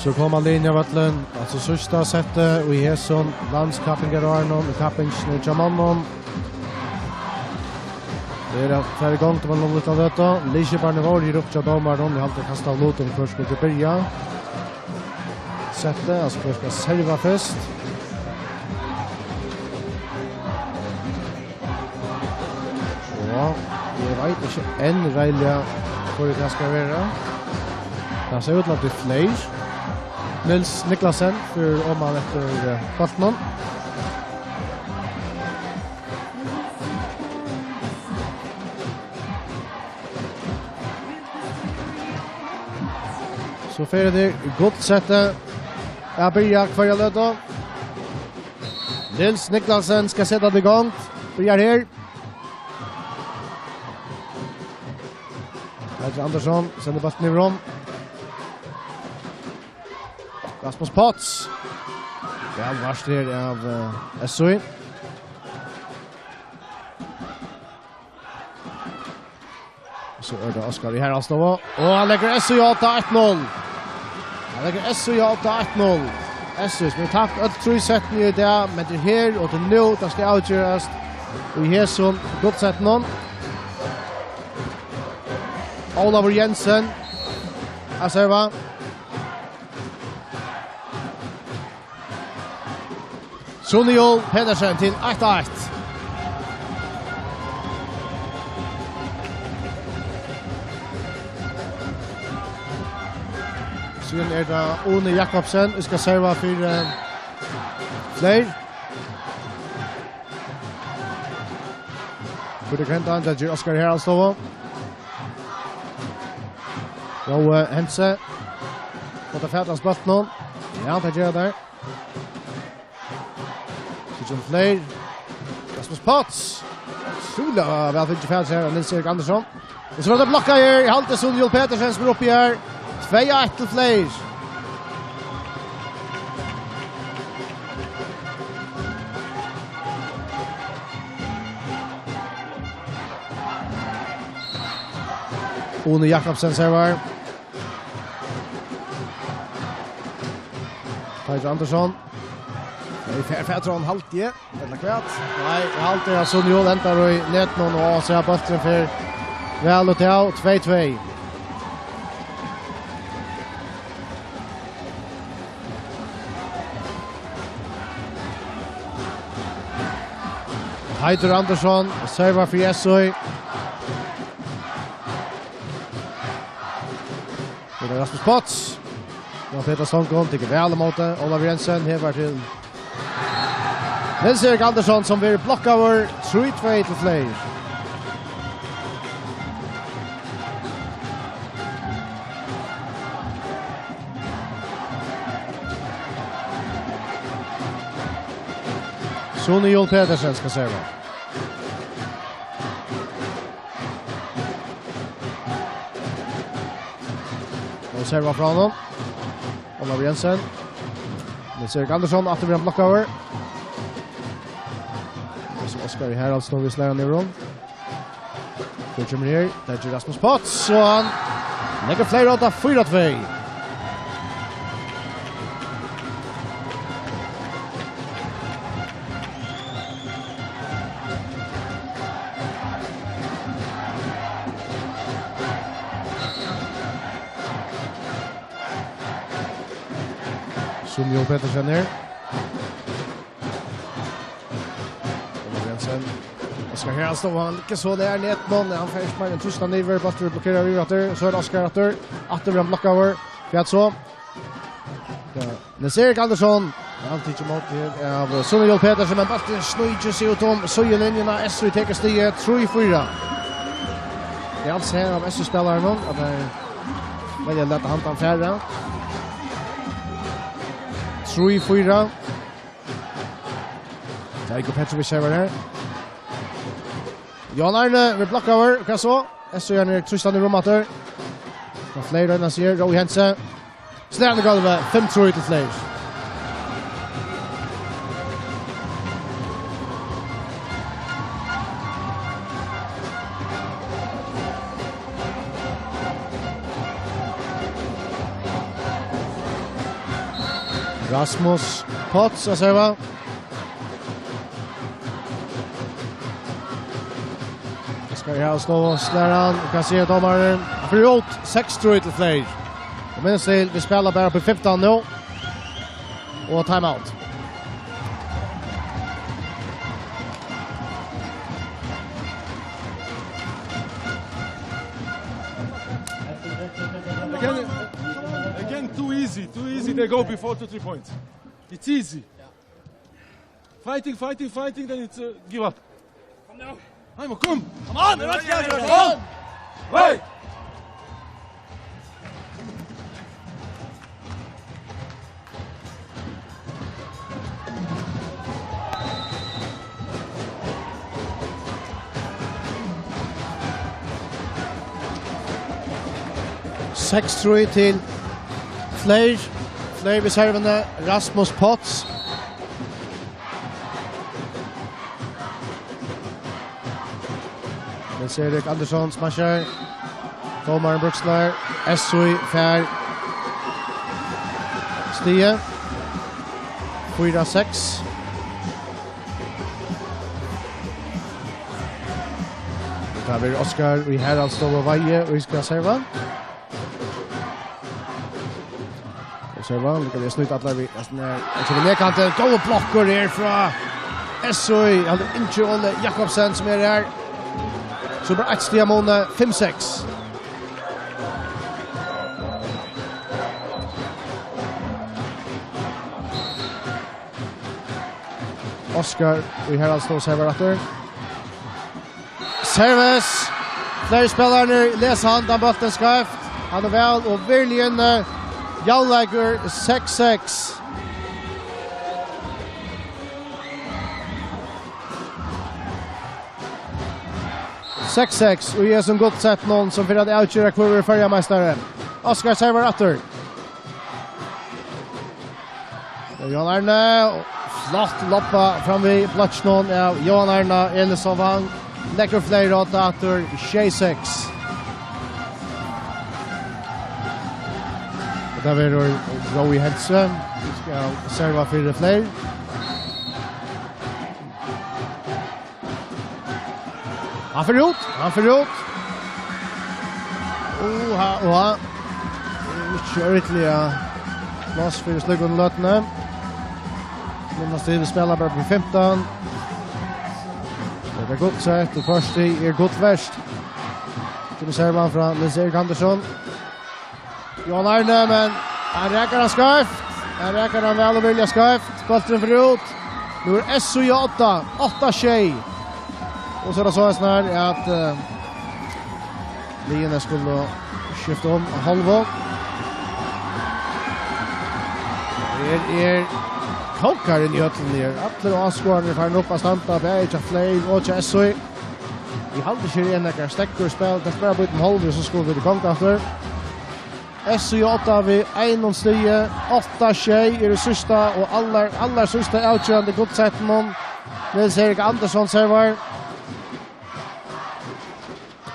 Så kommer man in i vattlen, alltså sista sättet och i Hesson, landskappingar Arnon, i kappingen i Jamanon. Det är för igång till man lite av detta. Lisebarne var i upp till domaren, det har alltid kastat loten först skulle börja. Sättet, alltså först ska serva först. Ja, jag vet inte en rejliga för det ska vara. Det ser ut att det är fler. Nils Niklasen för Oman efter Baltman. Så för det gott sättet. Jag börjar kvar löda. Nils Niklasen ska sätta det igång. Börjar här. Peter Andersson sänder bollen i rom. Rasmus Potts. Väl vars det av SOI. Så är det Oskar i här Alstova. Och han lägger SOI 8-1-0. Han lägger SOI 8-1-0. SOI som har tappt ett 3-set i det. Men det är här och det är nu. Det ska avgöras. Och i Hesson. Gott sett någon. Olav Jensen. Aserva. Sonjol Pedersen till 8-1. Sen är det One Jakobsen. Vi ska serva för fler. För det kan inte att Oskar Heraldstova. Jo, Hense. Fått färdans botten. Ja, det gör det. Som fler. Rasmus Potts. Sola väl för fans här Nils-Erik Andersson. Och så var det blocka här i Halte Sonjol Petersen som är uppe här. 2-1 till fler. One Jakobsen servar. Peter Andersson. Nej, Fätron haltje. Eller kvart. Nej, haltje av Sonjol väntar i nätnon och så har bollen för väl och till 2-2. Peter Andersson servar för SOI. Det är Rasmus Potts. Ja, Peter Songkron tycker väl emot det. Olav Jensen här var till Nils-Erik Andersson som blir blockad över 3-2 till Flair. Sonny Joel Pedersen ska serva. Och serva från honom. Olav Jensen. Nils-Erik Andersson att det blir en block över. Så Oskar i här står vi slärar ner om. Då kommer ner. Där är Rasmus Potts. Så han lägger Flair åt 4-2. Sonny Petersen här. Olav Jensen. Oskar här står han inte så där net någon. Han först med en tysta niver på att blockera vid att så är Oskar att det blir en block över. För så. Nils-Erik Andersson. Alltid inte mot av Sonny Joel Petersen men bara snöjer sig ut om så linjerna SU tar stiget 3-4. Det är alltså här av SU-spelaren att det väljer lätt att hanta färre. 3-4. Jakob Petrovic här där. Jan Arne med block över. Vad så? SU är ner trustande rummater. Och Flair rönnar sig. Roy Hense. Släande golvet. 5-3 till Flair. Rasmus Potts att serva. Ska jag stå släran och kan se domaren. Förlåt 6-3 till Flair. Och minns till vi spelar bara på 15 nu. Och timeout. Again, too easy. They go before 2-3 points. It's easy. Fighting, then it's give up. Come now. Heimo, come. Come on, come on. Wait. Sex till Flair. Flair vid servande Rasmus Potts. Nils-Erik Andersson smashar. Tomaren Brukslar. SUI fär. Stie. 4-6. Där blir Oskar vi här alltså på varje och vi ska serva. Serva, lyckas jag snuta att vi är nedkanten. Gå och blockar här från SUI. Han är inte Olle Jakobsen som är här. Så bra ett steg mot 5-6. Oskar, vi här alltså serverator. Service. Flera spelare nu. Läs han, den bollen skräft. Han är väl och verkligen Jalläger 6-6. Och är som gott sett någon som för att outköra kvar förra mästaren. Oskar serverator. Jan Arne flott loppa fram vid platsen av Jan Arne Elisovang. Läcker fler rotator 6-6. Där är det Roy Hense. Vi ska serva för fler. Han får ut. Och kör ytterligare plats för slag under lötene. Men måste spela bara på 15. Det är gott sett och först är gott värst. Till servan från Nils-Erik Andersson. Jan Arne, men han räcker han skarft. Han väl och vilja skarft. Bollen för ut. Nu är SU 8-tjej. Och så är det så här att Liene skulle skifta om halva. Det är kokaren i ötlen ner. Alla avskårande får upp att stanta. Bäger Flame och SU. Vi hade inte en där stäcker spel. Det spelar på ett halva så skulle vi konka efter. SU 8 vid 1 stige. 8 tjej i det sista och alla sista outgörande godsätten om. Nils-Erik Andersson servar.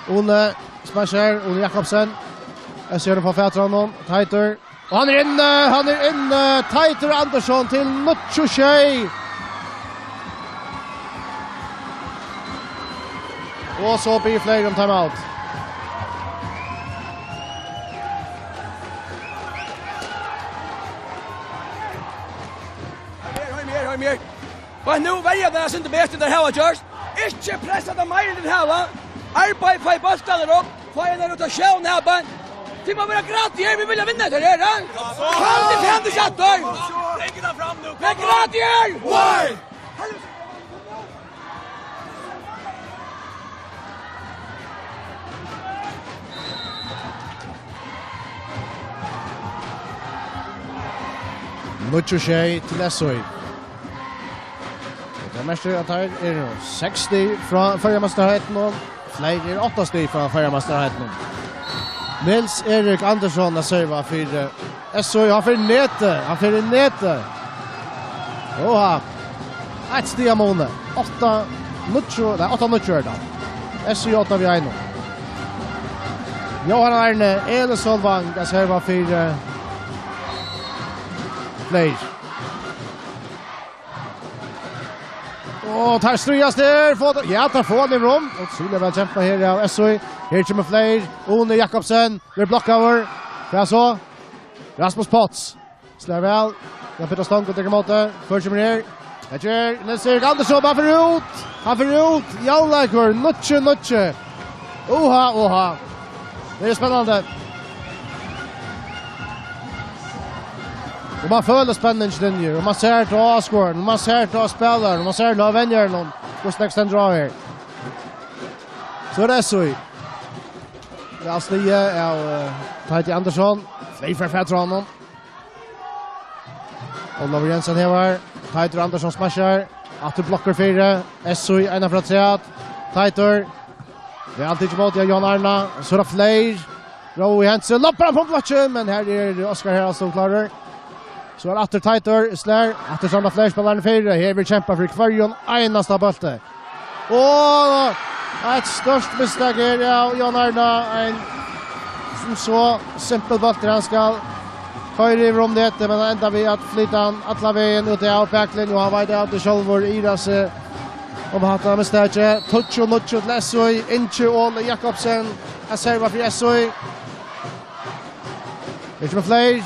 Ole smashar, Ole Jakobsen. Jag ser det på Fätran Taiter. Och han är inne. Taiter Andersson till Nuccio tjej. Och så blir fler om timeout. Mer. Och nu väljer det inte bäst i det här görs. Inte pressa det mer i det här. Arbeid för bollen upp. Få en ut av sjön här bara. Det måste vara gratis. Vi vill vinna det här. Kom det fram till chatten. Lägg det fram nu. Det är gratis. Why? Nuccio tjej till SOI. Det mesta att här är 60 från förarmästarheten och fler är 8 steg från förarmästarheten. Nils-Erik Andersson har servat för SOI. Han för nete. Oha. Ett steg av måne. 8 Nuccio är det. SOI 8 vid 1. Johan Arne Elesolvang har servat för fler. Och tar stryas där. Ja, tar få den rum. Och Sule väl kämpa här av SOI. Här kommer fler. One Jakobsen. Det är blockover. För så. Rasmus Potts. Slår väl. Jag petar stånd och tänker mot det. Först kommer ner. Jag kör. Nils-Erik Andersson. Han får ut. Jaulakor. Nuccio. Oha. Det är spännande. Och man följer spänningslinjer. Och man ser till avskåren. Man ser till spelaren. Man ser till vänjer någon. Och snäckst en drar här. Så är det SOI. Det är Aslie av Taiti Andersson. Fler för Fätran. Oliver Jensen här. Taiti Andersson smashar. Atter blockar 4. SOI ena från 3. Taiti. Det är alltid tillbaka till Jan Arna. Så är det fler. Roy Hansen. Loppar han på platsen. Men här är Oskar här som klarar. Så är Atter Taiter slår. Atter samla fler spelare 4. Här vill kämpa för kvarjon. Enasta bulten. Och ett störst misstag här av Jan Arna. En så simpel bulten han ska höra i rum det. Men ända vi att flytta han alla vägen ut i outbacklinjen. Och han var det av det självor i det om hattarna med stärke. Nuccio till SOI. Inche Ole Jakobsen. Jag servar för SOI. Det kommer fler.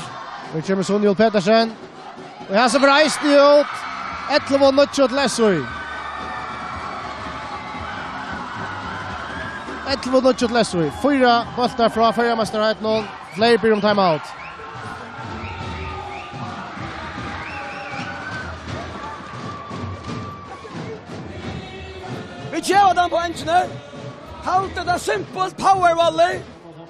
Vi kommer Sonjol Pettersen. Och här så breist det ut. 11 Nuccio till SOI. 11 Nuccio till SOI. 4 bollar från förarmästarheten. Fler blir om timeout. Vi kör den på engine. Halta det simpelt power volley.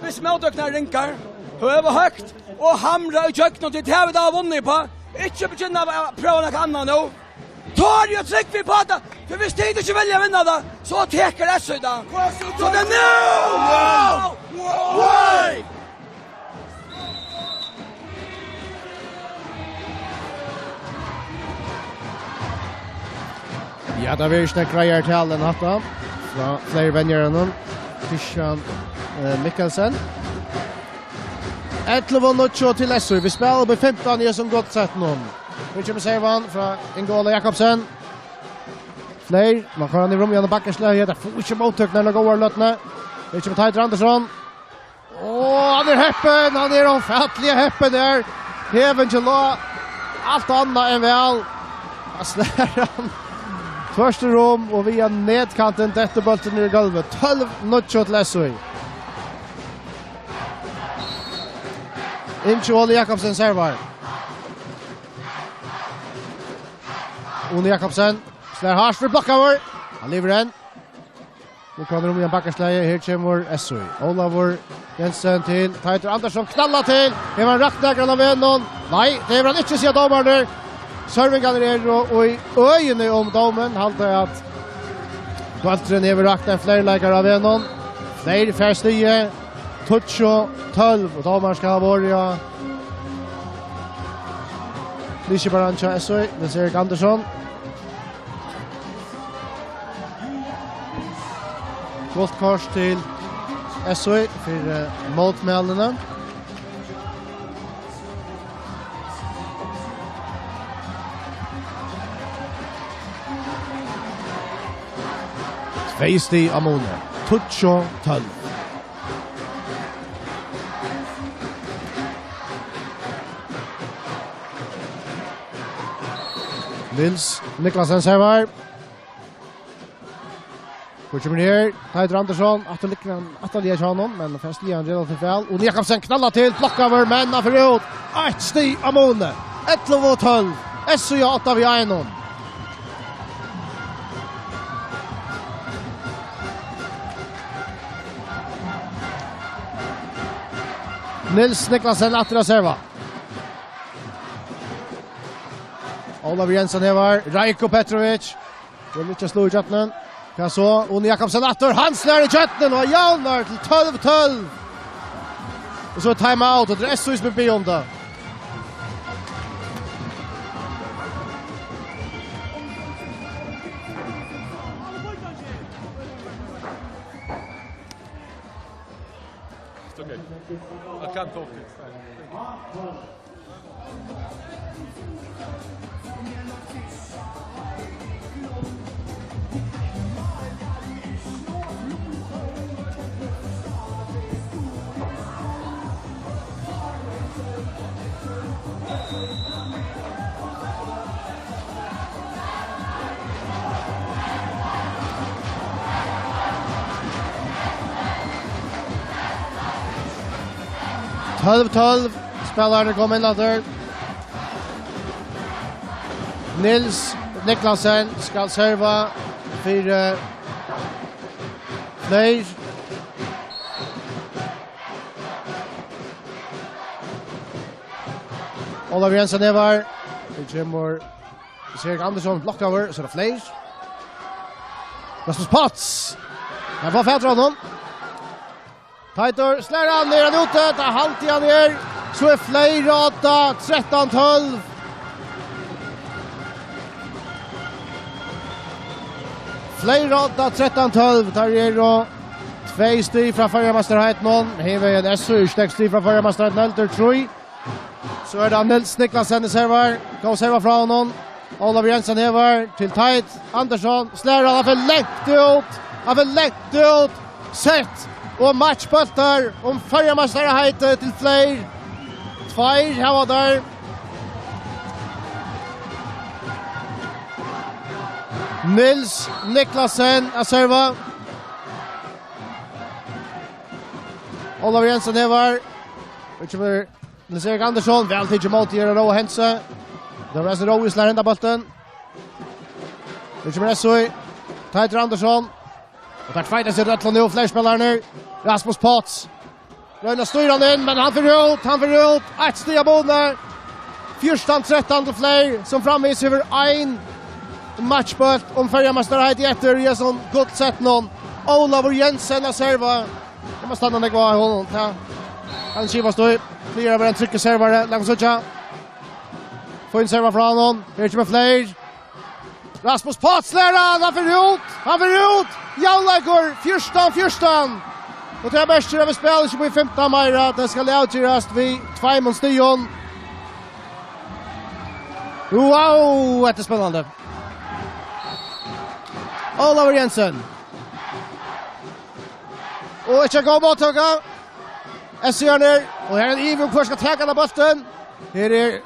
Vi smådöknar rinkar. Höva högt och hamra i köknet till tävlet av vunnit på. Inte begynna att pröva något annat nu. Tar ju tryck vi på det. För hvis tid inte välja vinna det så teker SOI då. Så det nu! Why? Ja, det blir snäck grejer till den hatta. Från fler vänjaren. Christian Mikkelsen. 11 Nuccio till SOI. Vi spelar på 15 i som gott sett någon. Vi kommer servan från Ingola Jakobsen. Fler. Man får han i rum igen och backersläget. Det får inte mottryck när det går lötna. Vi kommer Taiter Andersson. Han är häppen. Han är omfattliga häppen där. Heven till allt annat än väl. Han slår han. Första rum och via nedkanten detta bulten i golvet. 12 Nuccio till SOI. Inche Ole Jakobsen servar. One Jakobsen. Slår hardt for blockover. Han lever den. Nu kommer de i en bakkersleie. Her kommer SOI. Olavur Jensen til Teitur Andersson. Knalla til. Det var en raktnägran av vennen. Nei, det var han ikke, sier dommerne. Servingene og i øyene om domen. Halte at Valtren er rakten flere leikere av vennen. Flere færstige. Tutsjo 12. Og dommeren skal ha vært, ja. Lisje Barancha SOI. Det ser Erik Andersson. Gott kors til SOI for motmeldene. Tveisti Amone. Tutsjo 12. Nils Niklasen servar. Kommer ner, Teitur Andersson, atterligger ikke honom, men først lier han relativt vel. Og Jakobsen knallar til, blockover, men han får ut. 1 sti Amone, 11-12, SOI 8-1. Nils Niklasen atter å serva. Olav Jensen hever, Rajko Petrovic. Vil ikke slå i kjøttenen. Ja, så, One Jakobsen atter, han slår i kjøttenen, og Jalnar til 12-12. Og så time-out, og det er SOI som er begynt da. It's okay. I can't talk. It's fine. Spelaren kommer inn etter. Nils Niklasen skal serva for Fleir. Olav Jensen nevar. Det kommer Erik Andersson blockover, så det er Fleir. Rasmus Potts. Her får Fætra honom. Teitur slår han ner han ute, det er halvt igjen her. Så er Fleir 8, 13-12. Fleir 8, 13-12. Der er det 2 sti fra Førjemasterheiten. Hever en SOI, 6 sti fra Førjemasterheiten, Elter 3. Så er det Nils Niklasen i server. Gå server fra honom. Olav Jensen hever til Teit. Andersson slår han for lengt ut. Han for lengt ut. Sett. Og matchbultar om Førjemasterheiten til Fleir. 2 her var der. Nils Niklasen er serva. Olav Jensen hever. Utover Nils Erik Andersson. Vel tidlig mot gjør Roa Hense. Det var Roa slår enda bulten. Utover SOI. Teitur Andersson. Og der fighter seg rett nå flerspillerne. Rasmus Potts. Røyna styrer han inn, men han får ut. 1 sti av Bonde. 14-13 til Fleir, som framvis over 1 matchbult om Førjemasterheiten etter i en sånn godt sett noen. Olav Jensen er serva. Det må stanna meg av honom. Ja. Han skiver stå. Flyr over en trykke servare. Langt sånn. Få inn serva fra honom. Her kommer Fleir. Rasmus Potts lærer han. Han får ut. Jallegård. 14. Og det er best vi spiller ikke på i 15 meira. Det skal avgjøres vi 2 mot Stion. Wow, det er spennende. Olav Jensen. Og ikke gå mot tøkka. S-hjørner. Og her er en Ivo hvor skal teka den bolten. Her er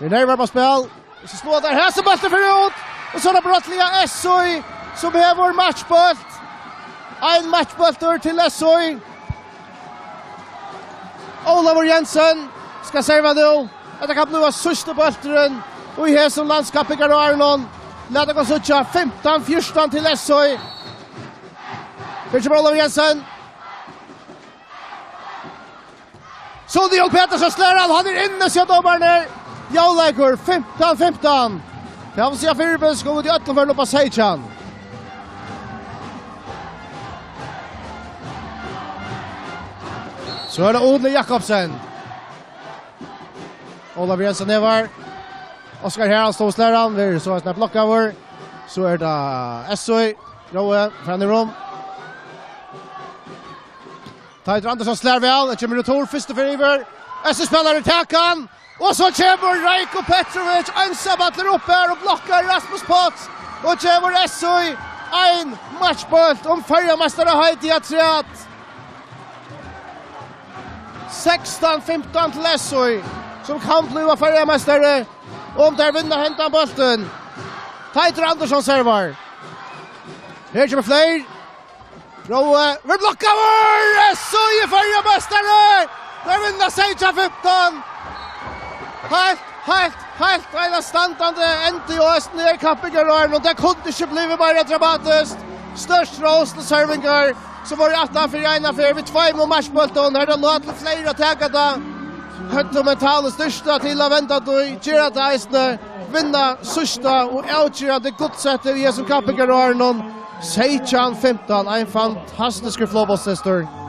nærmere på spill. Så slår der. Her så bolten for ut. Og så er det brottliga SOI som har vår matchbolt. En matchbolter til SOI. Olav Jensen skal serva nå. Dette kan bli av sørste bolteren. Og i her som landskapet Arnon. Lät det gå sucha 15-14 till SOI. Vilket Olav Jensen. Så det är Petersson slår han är inne så domarna. Jauleikor 15-15. Jag vill säga Fyrbens ska ut i ötten för Lopa Seichan. Så är det Odle Jakobsen. Olav Jensen nevar. Oskar Herald står slår han. Vi så att blocka över. Så är det SOI. Roe från i rum. Tider Andersson slår väl. Det kommer retur första för Iver. SOI spelar i takan. Och så kommer Rajko Petrovic ensambattler upp här och blockar Rasmus Potts. Och kommer SOI en matchboll om färgmästare Heidi Atreat. 16-15 till SOI som kan bli färgmästare om där vinner hämtar bollen. Tider Andersson servar. Här kommer fler. Roe, vi blockar vår! SOI färgmästare! Där vinner Seichan 15. Helt redan standande ända i östen i kappingarna och det kunde inte bli mer dramatiskt. Störst rås till servingar så var det 18 för ena för vi 2 mot matchbollen här det låt till flera att ta det. Högt mentala största till att vänta då Gerard Eisner vinna sista och outgöra det godsättet i som kappingarna. Seichan 15, en fantastisk fotbollsstor.